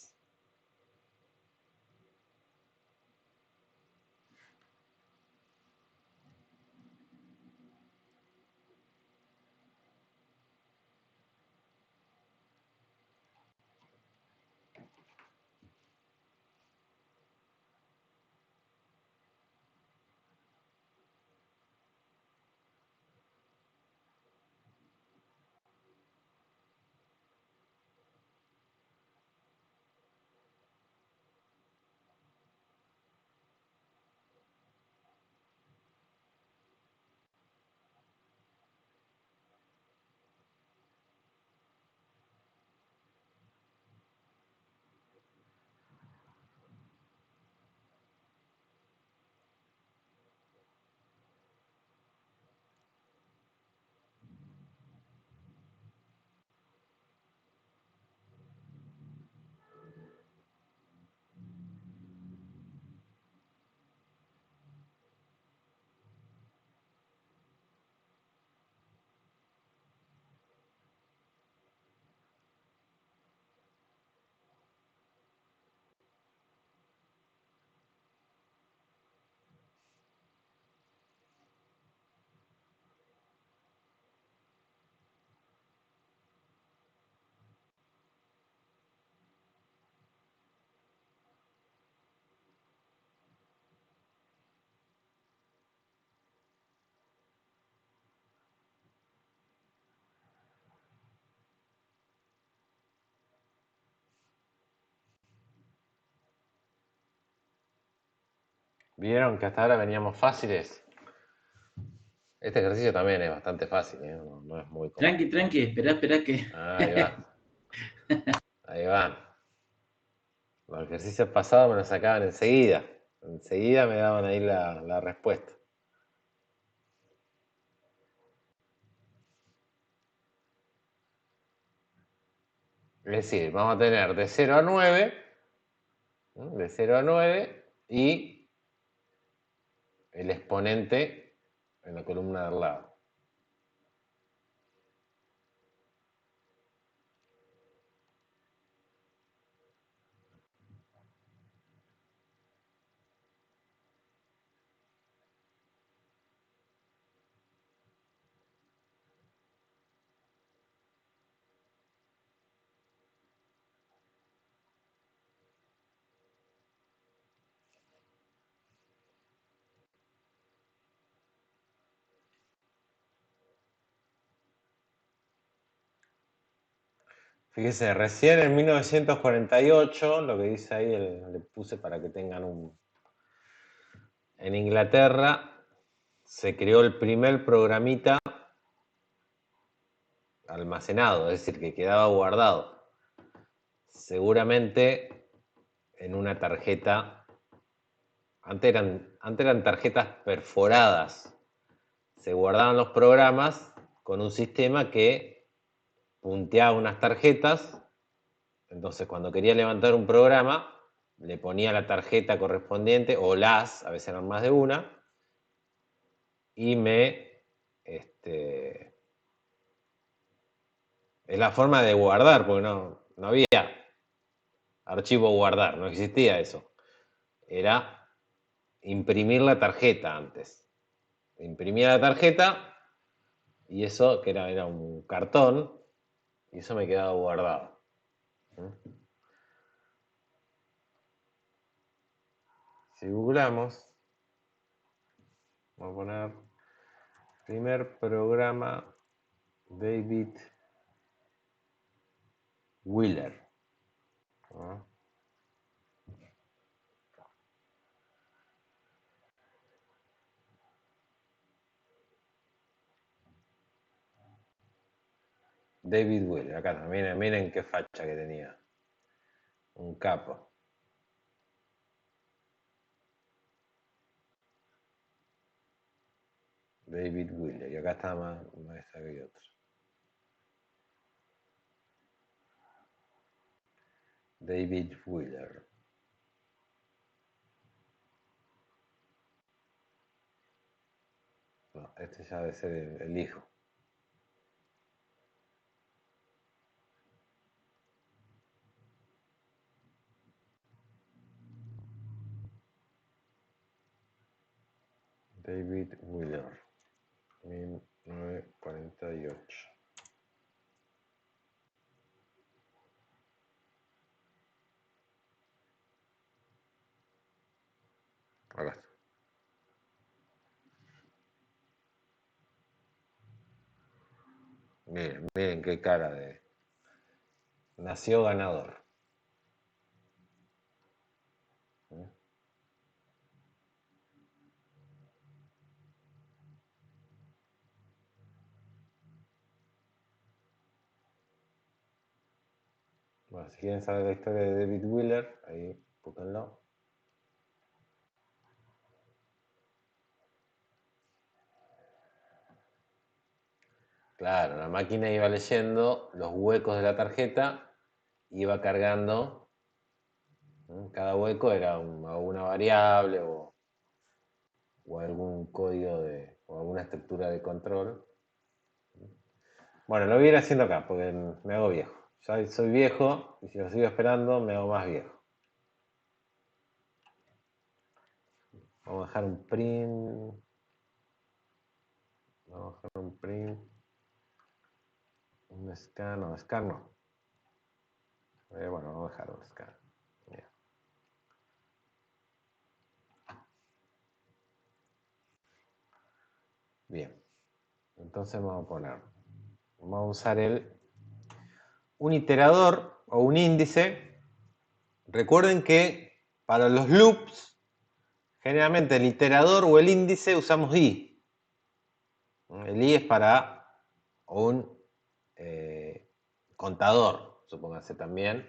Speaker 1: ¿Vieron que hasta ahora veníamos fáciles? Este ejercicio también es bastante fácil, ¿eh? No es muy complicado.
Speaker 3: Tranqui, espera que...
Speaker 1: Ahí va. Ahí va. Los ejercicios pasados me los sacaban enseguida. Enseguida me daban ahí la respuesta. Es decir, vamos a tener de 0 a 9, ¿no? De 0 a 9 y el exponente en la columna de al lado. Fíjese, recién en 1948, lo que dice ahí, le puse para que tengan un... En Inglaterra se creó el primer programita almacenado, es decir, que quedaba guardado. Seguramente en una tarjeta, antes eran tarjetas perforadas, se guardaban los programas con un sistema que punteaba unas tarjetas, entonces cuando quería levantar un programa, le ponía la tarjeta correspondiente, o a veces eran más de una, y es la forma de guardar, porque no había archivo guardar, no existía eso. Era imprimir la tarjeta antes. Imprimía la tarjeta y eso, que era un cartón, y eso me quedaba guardado. Si googlamos, vamos a poner primer programa David Wheeler. David Wheeler, acá está, miren qué facha que tenía. Un capo. David Wheeler, y acá está más que otro. David Wheeler. No, este ya debe ser el hijo. David Wheeler, 1948. Acá está. Miren qué cara de... Nació ganador. Bueno, si quieren saber la historia de David Wheeler, ahí búsquenlo. Claro, la máquina iba leyendo los huecos de la tarjeta, iba cargando. Cada hueco era una variable o algún código o alguna estructura de control. Bueno, lo voy a ir haciendo acá porque me hago viejo. Ya soy viejo y si lo sigo esperando me hago más viejo. Vamos a dejar un print. Vamos a dejar un print. Un scan, no, scan no. Bueno, vamos a dejar un scan. Bien. Entonces vamos a usar un iterador o un índice. Recuerden que para los loops Generalmente el iterador o el índice usamos i. El i es para un contador, supóngase también.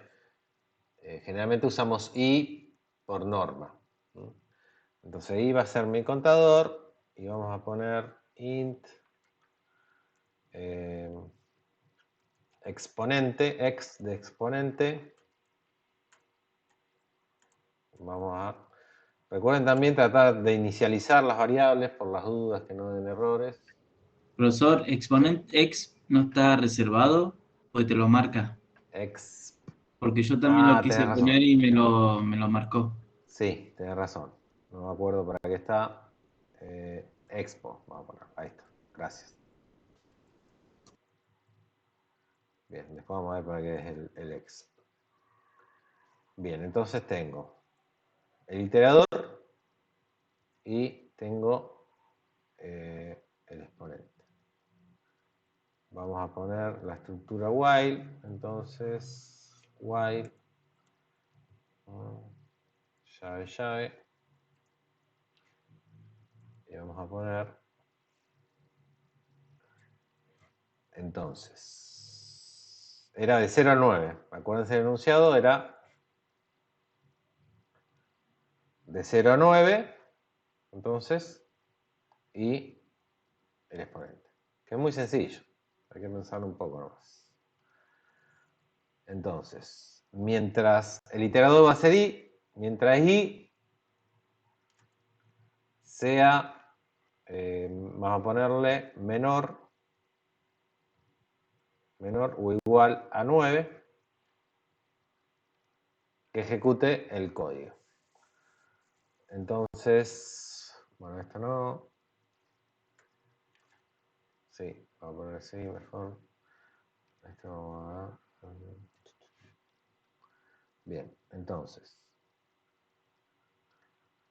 Speaker 1: Generalmente usamos i por norma. Entonces i va a ser mi contador y vamos a poner int exponente, x de exponente. Recuerden también tratar de inicializar las variables por las dudas que no den errores.
Speaker 3: Profesor, exponente x no está reservado, pues te lo marca.
Speaker 1: X.
Speaker 3: Porque yo también lo quise
Speaker 1: Tenés razón.
Speaker 3: poner y me lo marcó.
Speaker 1: Sí, tenés razón. No me acuerdo para qué está. Expo, vamos a poner. Ahí está. Gracias. Bien, después vamos a ver para qué es el exp. Bien, entonces tengo el iterador y tengo el exponente. Vamos a poner la estructura while. Entonces, while llave. Y vamos a poner, entonces, era de 0 a 9. Acuérdense, el enunciado era de 0 a 9, entonces, y el exponente. Que es muy sencillo, hay que pensar un poco nomás. Entonces, mientras el iterador va a ser i, mientras i sea, vamos a ponerle menor o igual a 9, que ejecute el código. Entonces, bueno, esto no. Sí, vamos a poner así mejor. Esto vamos a... Bien, entonces.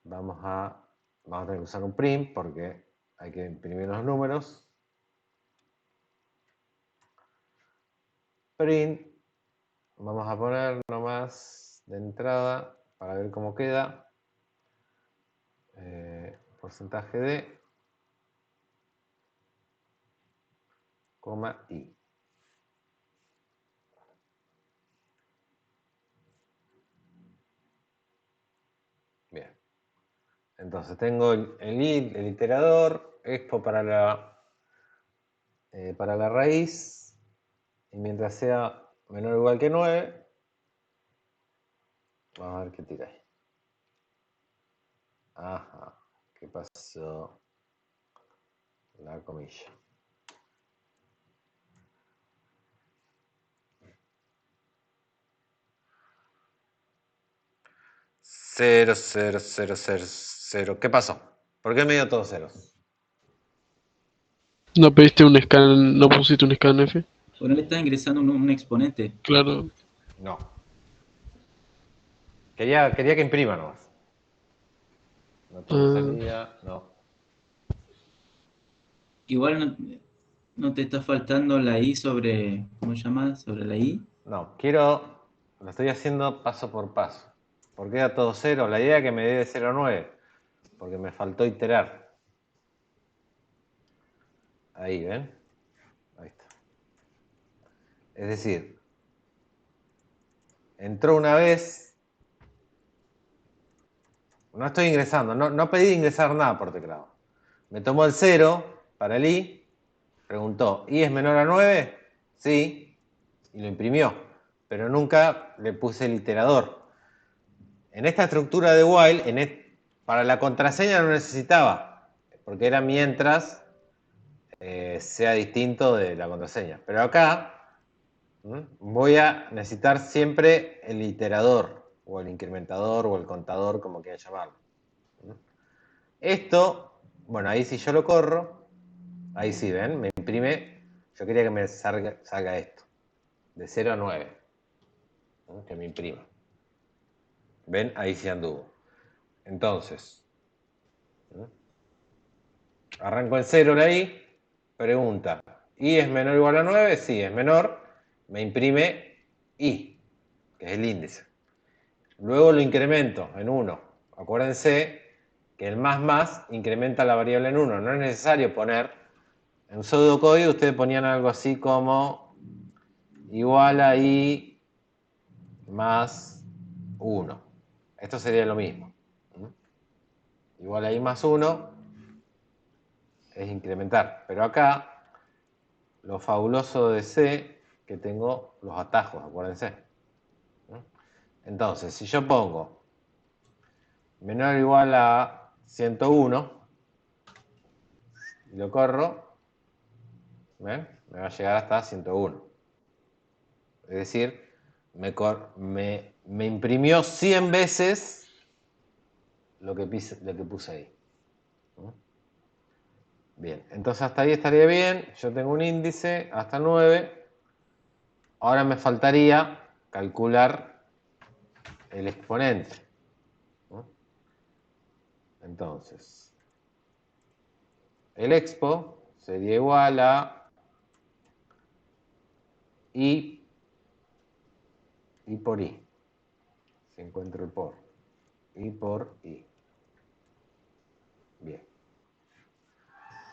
Speaker 1: Vamos a tener que usar un print porque hay que imprimir los números. Print. Vamos a poner nomás de entrada para ver cómo queda. Porcentaje de coma i. Bien. Entonces tengo el iterador, expo para la raíz, y mientras sea menor o igual que 9, vamos a ver qué tira ahí. Ajá, ¿qué pasó? La comilla. Cero, cero, cero, cero, cero. ¿Qué pasó? ¿Por qué me dio todos ceros?
Speaker 2: ¿No pediste un scan, no pusiste un scanf?
Speaker 3: ¿O no le estás ingresando un exponente?
Speaker 2: Claro.
Speaker 1: No. Quería que imprima nomás. No tengo salida, no.
Speaker 3: Igual no te está faltando la i sobre, ¿cómo se llama? Sobre la i.
Speaker 1: No, lo estoy haciendo paso por paso. ¿Por qué da todo cero? La idea es que me dé de 0 a 9, porque me faltó iterar. Ahí, ¿ven? Ahí está. Es decir, entró una vez. No estoy ingresando, no pedí ingresar nada por teclado. Me tomó el 0 para el i, preguntó, ¿i es menor a 9? Sí, y lo imprimió, pero nunca le puse el iterador. En esta estructura de while, para la contraseña no necesitaba, porque era mientras sea distinto de la contraseña. Pero acá voy a necesitar siempre el iterador, o el incrementador, o el contador, como quieran llamarlo. Esto, bueno, ahí si yo lo corro, ahí sí, ¿ven? Me imprime, yo quería que me salga esto, de 0 a 9, que me imprima. ¿Ven? Ahí sí anduvo. Entonces, arranco el 0 de ahí, pregunta, ¿i es menor o igual a 9? Sí, es menor, me imprime i, que es el índice. Luego lo incremento en 1. Acuérdense que el más incrementa la variable en 1. No es necesario poner, en un pseudocódigo ustedes ponían algo así como igual a i más 1. Esto sería lo mismo. Igual a i más 1 es incrementar. Pero acá, lo fabuloso de C, que tengo los atajos, acuérdense. Entonces, si yo pongo menor o igual a 101 y lo corro, ¿ven? Me va a llegar hasta 101. Es decir, me imprimió 100 veces lo que puse ahí. Bien, entonces hasta ahí estaría bien. Yo tengo un índice hasta 9. Ahora me faltaría calcular el exponente. Entonces, el expo sería igual a i por i. Si encuentro el por. I por i. Bien.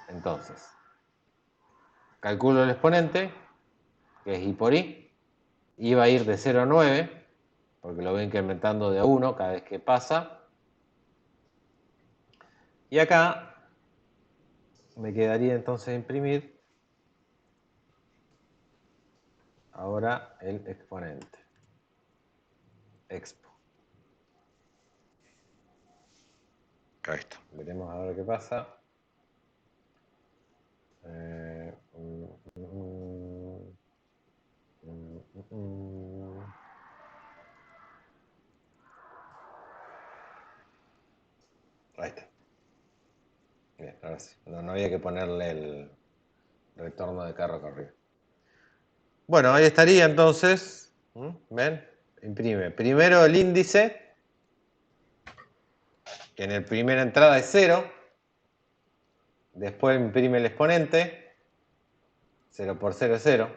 Speaker 1: Entonces, calculo el exponente, que es i por i. I va a ir de 0 a 9, porque lo voy incrementando de a 1 cada vez que pasa. Y acá me quedaría entonces imprimir ahora el exponente. Expo. Ahí está. Veremos a ver qué pasa. Ahí está. Bien, ahora sí. No había que ponerle el retorno de carro corrido. Bueno, ahí estaría entonces. ¿Ven? Imprime primero el índice, que en la primera entrada es 0. Después imprime el exponente. 0 por 0 es 0.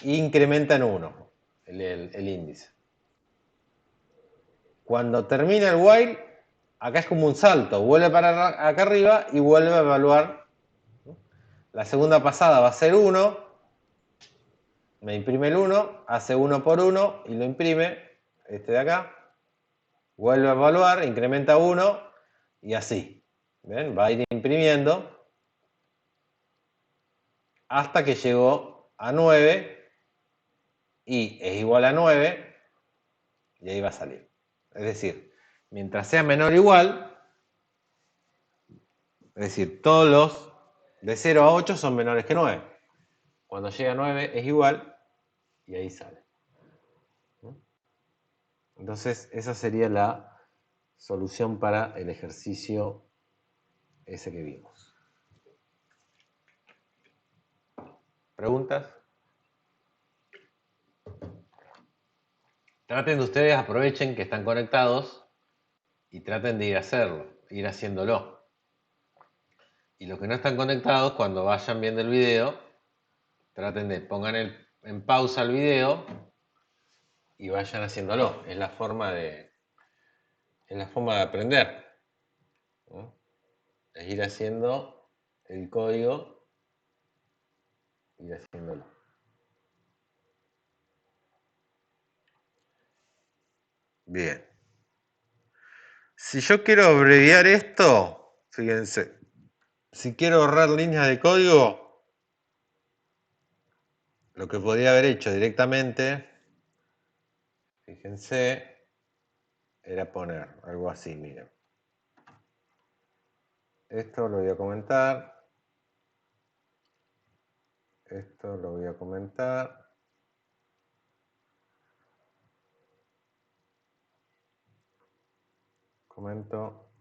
Speaker 1: Y incrementa en 1 el índice. Cuando termina el while, acá es como un salto. Vuelve para acá arriba y vuelve a evaluar. La segunda pasada va a ser 1. Me imprime el 1, hace 1 por 1 y lo imprime, este de acá. Vuelve a evaluar, incrementa 1 y así. ¿Ven? Va a ir imprimiendo hasta que llegó a 9 y es igual a 9 y ahí va a salir. Es decir, mientras sea menor o igual, es decir, todos los de 0 a 8 son menores que 9. Cuando llega a 9 es igual y ahí sale. Entonces, esa sería la solución para el ejercicio ese que vimos. ¿Preguntas? Traten de ustedes, aprovechen que están conectados y traten de ir haciéndolo. Y los que no están conectados, cuando vayan viendo el video, traten de pongan en pausa el video y vayan haciéndolo. Es la forma de aprender, ¿no? Es ir haciendo el código, ir haciéndolo. Bien. Si yo quiero abreviar esto, fíjense, si quiero ahorrar líneas de código, lo que podría haber hecho directamente, fíjense, era poner algo así, miren. Esto lo voy a comentar. Esto lo voy a comentar. Comento.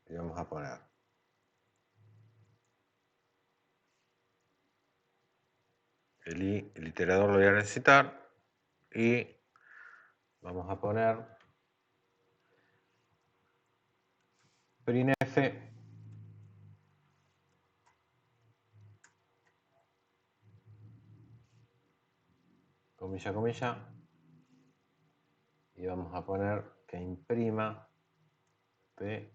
Speaker 1: Y vamos a poner el iterador lo voy a necesitar y vamos a poner printf comilla, y vamos a poner que imprima P.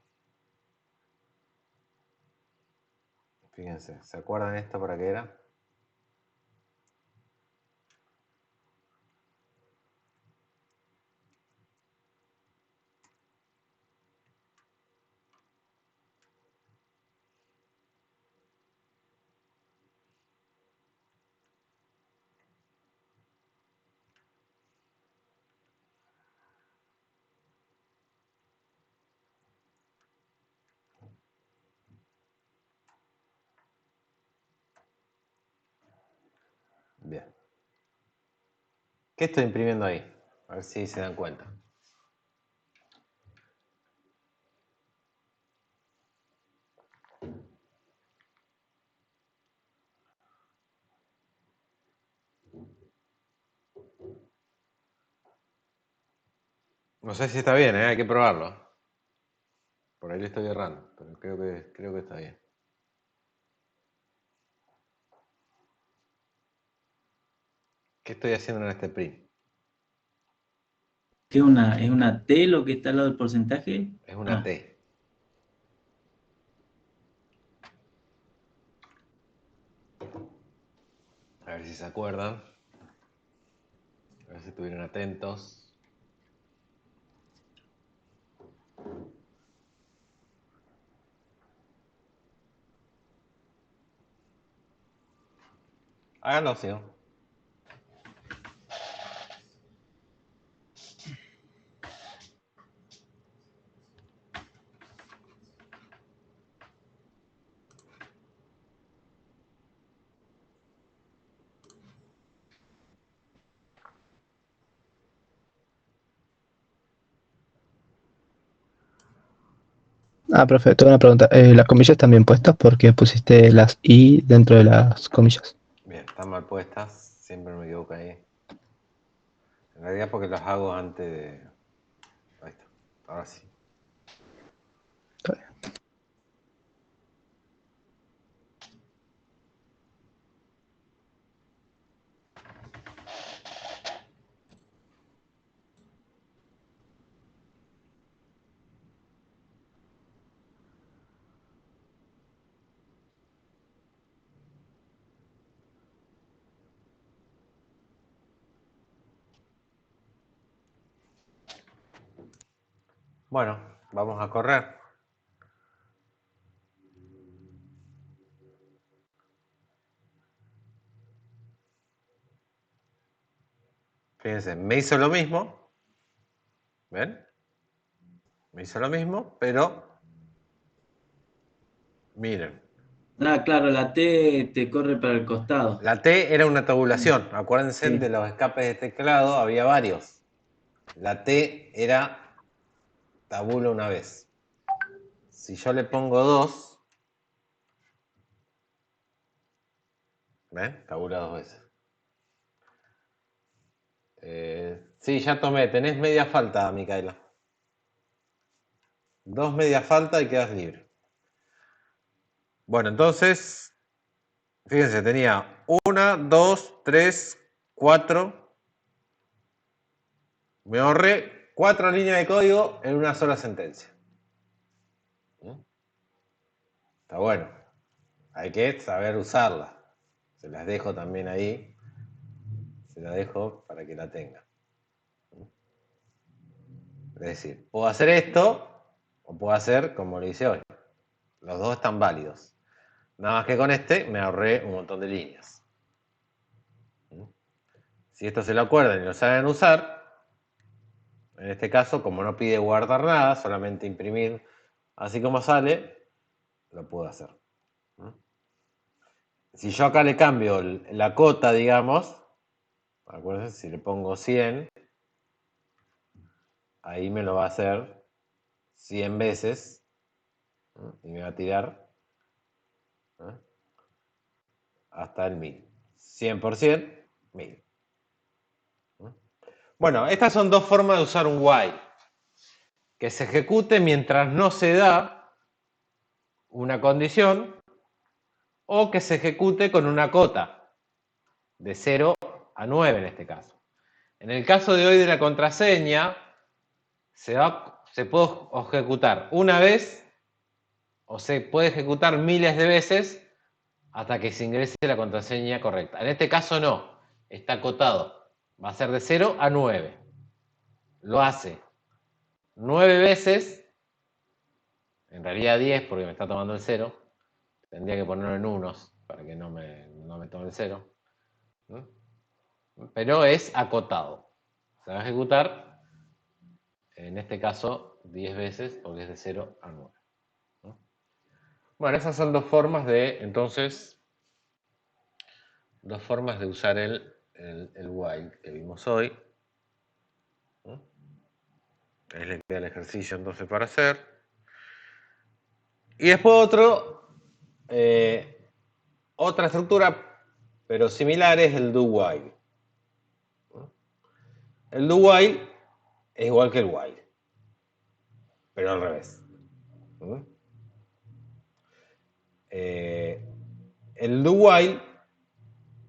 Speaker 1: Fíjense, ¿se acuerdan esto para qué era? Bien. ¿Qué estoy imprimiendo ahí? A ver si se dan cuenta. No sé si está bien, hay que probarlo. Por ahí le estoy errando, pero creo que está bien. ¿Qué estoy haciendo en este print?
Speaker 3: ¿Qué es una T lo que está al lado del porcentaje?
Speaker 1: Es una T. A ver si se acuerdan. A ver si estuvieron atentos. Háganlo, si no.
Speaker 4: Profe, tengo una pregunta. ¿Las comillas están bien puestas? Porque pusiste las I dentro de las comillas.
Speaker 1: Bien, están mal puestas. Siempre me equivoco ahí. En realidad porque los hago antes de... Ahí está. Ahora sí.
Speaker 4: Está bien.
Speaker 1: Bueno, vamos a correr. Fíjense, me hizo lo mismo. ¿Ven? Me hizo lo mismo, pero... Miren.
Speaker 3: Claro, la T te corre para el costado.
Speaker 1: La T era una tabulación. Acuérdense
Speaker 3: Sí.
Speaker 1: de los escapes de teclado, había varios. La T era tabula una vez. Si yo le pongo 2, ¿ven? Tabula 2 veces. Sí, ya tomé. Tenés media falta, Micaela. 2 media falta y quedas libre. Bueno, entonces, fíjense, tenía 1, 2, 3, 4. Me ahorré 4 líneas de código en una sola sentencia. Está bueno. Hay que saber usarla. Se las dejo también ahí. Se la dejo para que la tengan. Es decir, puedo hacer esto o puedo hacer como lo hice hoy. Los dos están válidos. Nada más que con este me ahorré un montón de líneas. Si esto se lo acuerdan y lo saben usar, en este caso, como no pide guardar nada, solamente imprimir así como sale, lo puedo hacer. Si yo acá le cambio la cota, digamos, acuérdense, si le pongo 100, ahí me lo va a hacer 100 veces y me va a tirar hasta el 1000. 100%, 1000. Bueno, estas son dos formas de usar un while. Que se ejecute mientras no se da una condición o que se ejecute con una cota de 0 a 9 en este caso. En el caso de hoy de la contraseña, se puede ejecutar una vez o se puede ejecutar miles de veces hasta que se ingrese la contraseña correcta. En este caso no, está acotado. Va a ser de 0 a 9. Lo hace 9 veces, en realidad 10 porque me está tomando el 0. Tendría que ponerlo en unos para que no me tome el 0. Pero es acotado. Se va a ejecutar, en este caso, 10 veces porque es de 0 a 9. Bueno, esas son dos formas de, entonces, dos formas de usar el while que vimos hoy. Ahí le queda el ejercicio entonces para hacer. Y después otra estructura, pero similar, es el do while. El do while es igual que el while, pero al revés. El do while,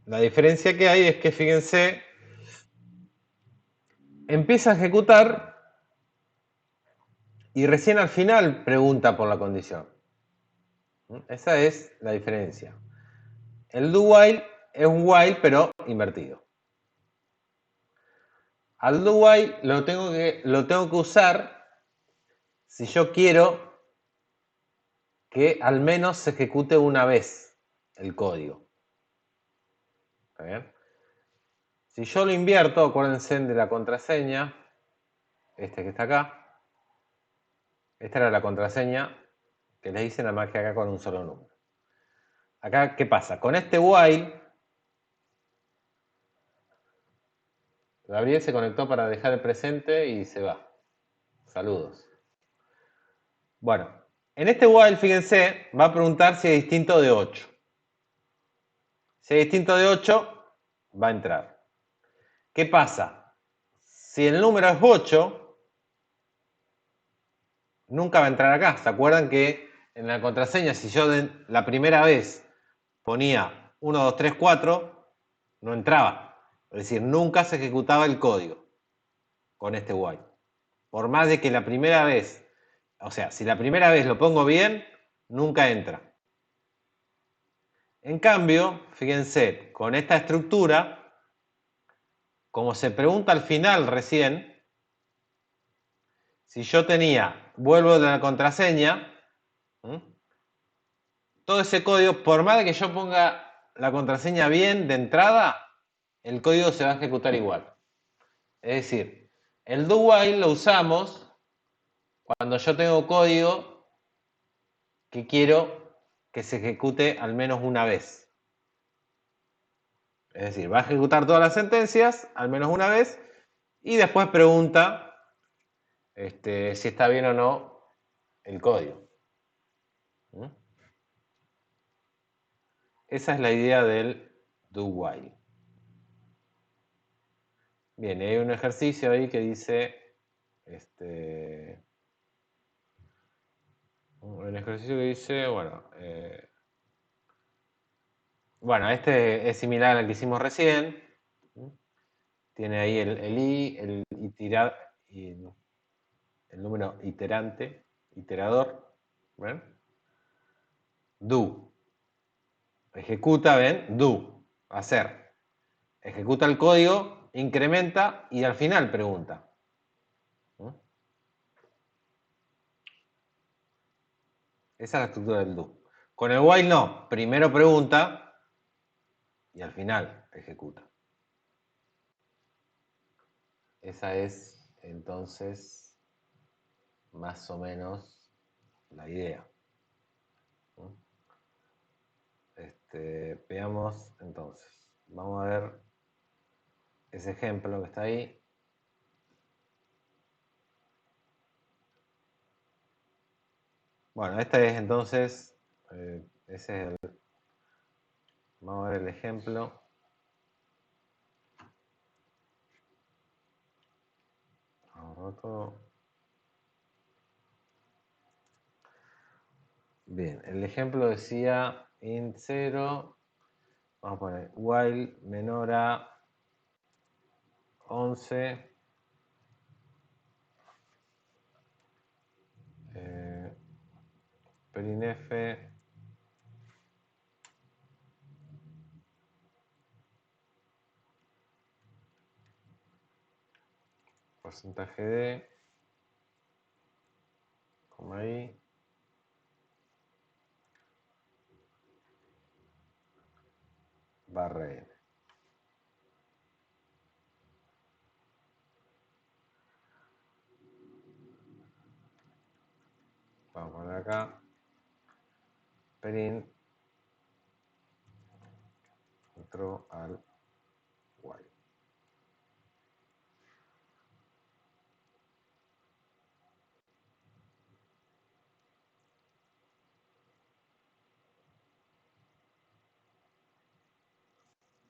Speaker 1: la diferencia que hay es que, fíjense, empieza a ejecutar y recién al final pregunta por la condición. Esa es la diferencia. El do while es un while pero invertido. Al do while lo tengo que usar si yo quiero que al menos se ejecute una vez el código. ¿Está bien? Si yo lo invierto, acuérdense de la contraseña, que está acá. Esta era la contraseña que les hice, nada más que acá con un solo número. Acá, ¿qué pasa? Con este while, Gabriel se conectó para dejar el presente y se va. Saludos. Bueno, en este while, fíjense, va a preguntar si es distinto de 8. Si es distinto de 8, va a entrar. ¿Qué pasa? Si el número es 8, nunca va a entrar acá. ¿Se acuerdan que en la contraseña, si yo la primera vez ponía 1, 2, 3, 4, no entraba? Es decir, nunca se ejecutaba el código con este while. Por más de que la primera vez, o sea, si la primera vez lo pongo bien, nunca entra. En cambio, fíjense, con esta estructura, como se pregunta al final recién, si yo vuelvo de la contraseña, todo ese código, por más de que yo ponga la contraseña bien de entrada, el código se va a ejecutar igual. Es decir, el do while lo usamos cuando yo tengo código que quiero que se ejecute al menos una vez. Es decir, va a ejecutar todas las sentencias al menos una vez y después pregunta si está bien o no el código. Esa es la idea del do while. Bien, hay un ejercicio ahí que dice, un ejercicio que dice, bueno, este es similar al que hicimos recién. Tiene ahí el i, el número iterador. ¿Ven? Do. Ejecuta, ¿ven? Do. Hacer. Ejecuta el código, incrementa y al final pregunta. Esa es la estructura del do. Con el while no. Primero pregunta y al final ejecuta. Esa es entonces más o menos la idea. Veamos entonces. Vamos a ver ese ejemplo que está ahí. Bueno, este es entonces, ese es vamos a ver el ejemplo. Bien, el ejemplo decía int 0, vamos a poner while menor a 11 Pelín F. Porcentaje de. Coma I. Barra N. Vamos a poner acá. Pelín entró al while.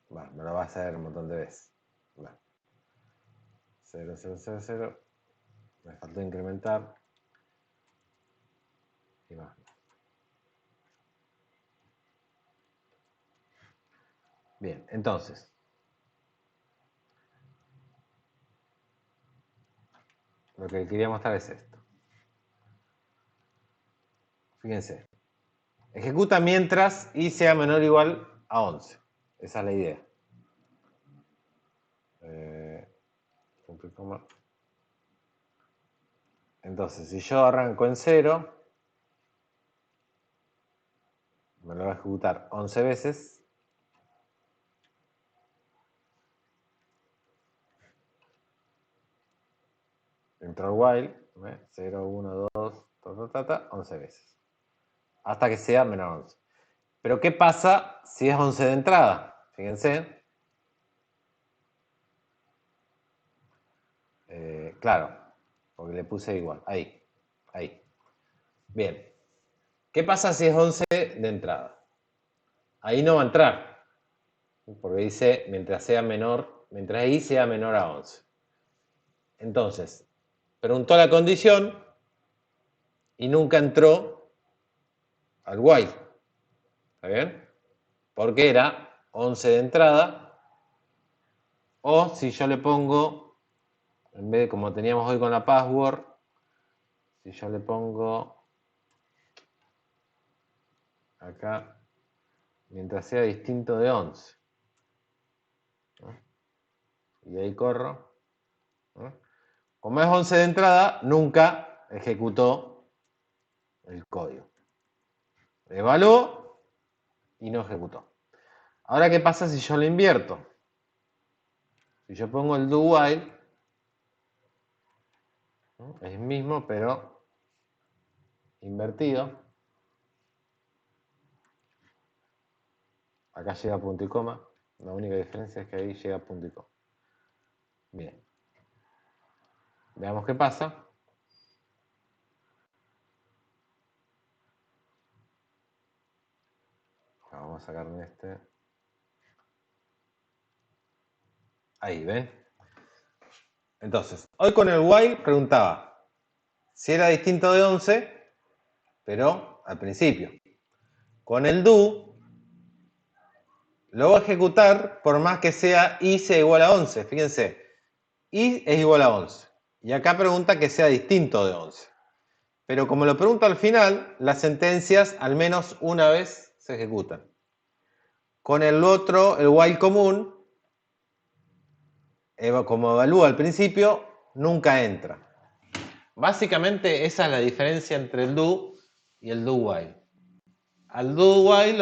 Speaker 1: Bueno, me lo va a hacer un montón de veces. Bueno. 0, 0, 0, 0. Me faltó incrementar. Y más. Bien, entonces. Lo que quería mostrar es esto. Fíjense. Ejecuta mientras i sea menor o igual a 11. Esa es la idea. Punto y coma. Entonces, si yo arranco en 0, me lo va a ejecutar 11 veces. Entro al while, 0, 1, 2, 11 veces. Hasta que sea menor a 11. Pero ¿qué pasa si es 11 de entrada? Fíjense. Claro, porque le puse igual. Ahí. Bien. ¿Qué pasa si es 11 de entrada? Ahí no va a entrar. Porque dice mientras i sea menor a 11. Entonces, preguntó la condición y nunca entró al while. ¿Está bien? Porque era 11 de entrada. O si yo le pongo, en vez de como teníamos hoy con la password, si yo le pongo acá, mientras sea distinto de 11. ¿No? Y ahí corro. ¿No? Como es 11 de entrada, nunca ejecutó el código. Evaluó y no ejecutó. Ahora, ¿qué pasa si yo lo invierto? Si yo pongo el do while, ¿no? Es el mismo, pero invertido. Acá llega punto y coma. La única diferencia es que ahí llega punto y coma. Bien. Veamos qué pasa. Vamos a sacar en este. Ahí, ¿ven? Entonces, hoy con el while preguntaba si era distinto de 11, pero al principio. Con el do, lo voy a ejecutar por más que sea i sea igual a 11. Fíjense, i es igual a 11. Y acá pregunta que sea distinto de 11. Pero como lo pregunto al final, las sentencias al menos una vez se ejecutan. Con el otro, el while común, como evalúa al principio, nunca entra. Básicamente esa es la diferencia entre el do y el do while. Al do while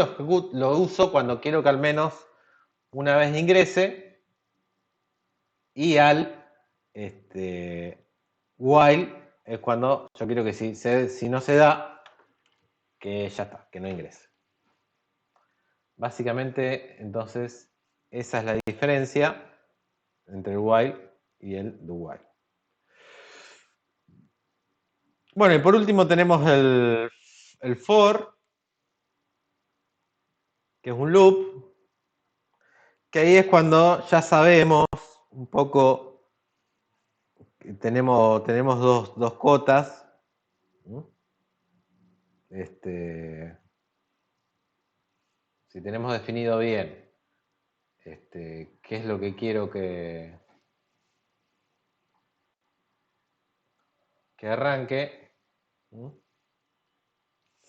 Speaker 1: lo uso cuando quiero que al menos una vez ingrese, y al while es cuando yo quiero que si no se da, que ya está, que no ingrese. Básicamente, entonces, esa es la diferencia entre el while y el do while. Bueno, y por último tenemos el for, que es un loop, que ahí es cuando ya sabemos un poco, tenemos dos cotas, ¿no? Si tenemos definido bien qué es lo que quiero que arranque, ¿no?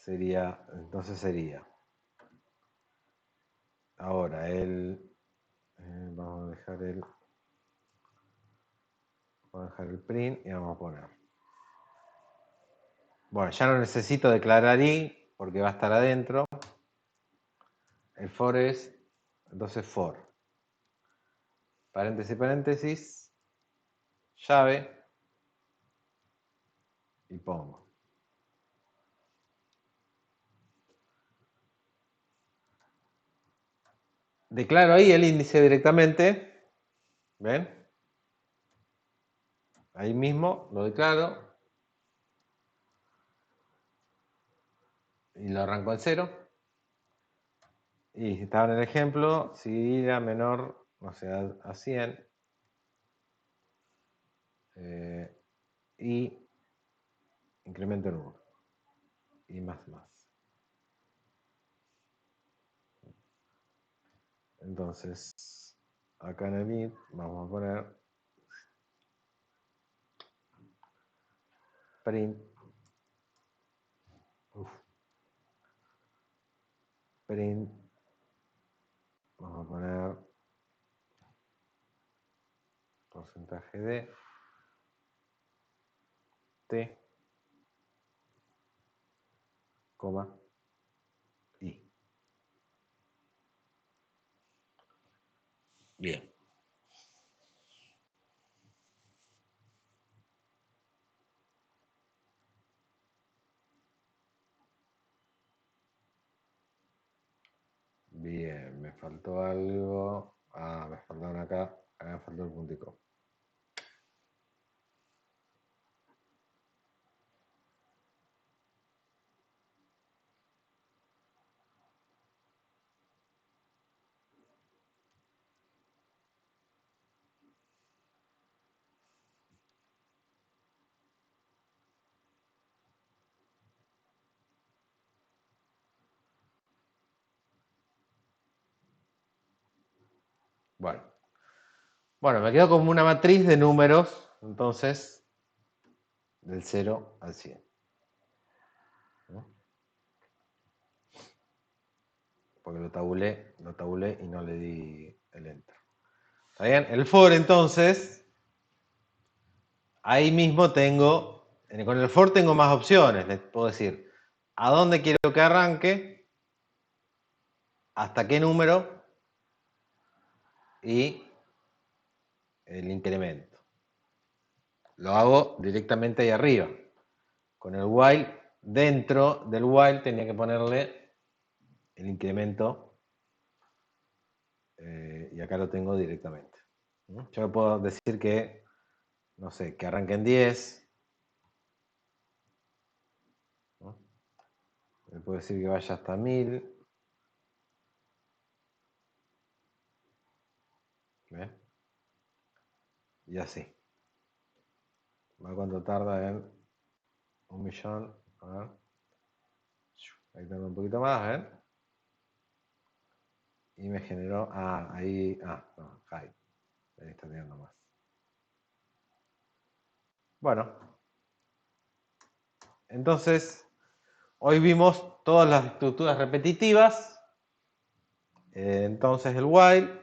Speaker 1: entonces sería. Ahora, vamos a dejar el print y vamos a poner. Bueno, ya no necesito declarar i porque va a estar adentro. El for es, entonces for. Paréntesis, paréntesis, llave y pongo. Declaro ahí el índice directamente. ¿Ven? Ahí mismo lo declaro. Y lo arranco en 0. Y si estaba en el ejemplo, si era menor, no sé, a 100. Y incremento en 1. Y más. Entonces, acá en el int vamos a poner print. Print. Vamos a poner porcentaje de t, coma, i. Bien. Bien, me faltó algo. Me faltaron acá. Me faltó el puntico. Bueno, me quedo como una matriz de números, entonces, del 0 al 100. ¿No? Porque lo tabulé y no le di el enter. ¿Está bien? El for, entonces, ahí mismo con el for tengo más opciones. Les puedo decir, ¿a dónde quiero que arranque? ¿Hasta qué número? Y el incremento. Lo hago directamente ahí arriba. Con el while, dentro del while tenía que ponerle el incremento y acá lo tengo directamente. Yo puedo decir que, no sé, que arranque en 10. ¿No? Le puedo decir que vaya hasta 1000. ¿Ves? Y así. Va cuánto tarda en 1.000.000. A ver. Ahí tengo un poquito más, ¿ven? Y me generó. Ahí. No, high. Ahí está teniendo más. Bueno. Entonces, hoy vimos todas las estructuras repetitivas. Entonces, el while.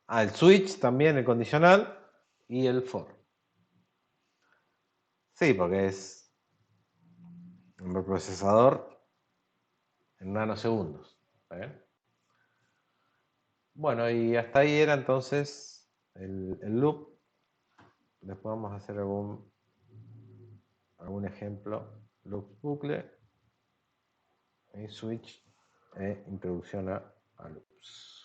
Speaker 1: El switch también, el condicional. Y el for. Sí, porque es un procesador en nanosegundos. ¿Bien? Bueno, y hasta ahí era entonces el loop. Después vamos a hacer algún ejemplo. Loop bucle y switch e introducción a loops.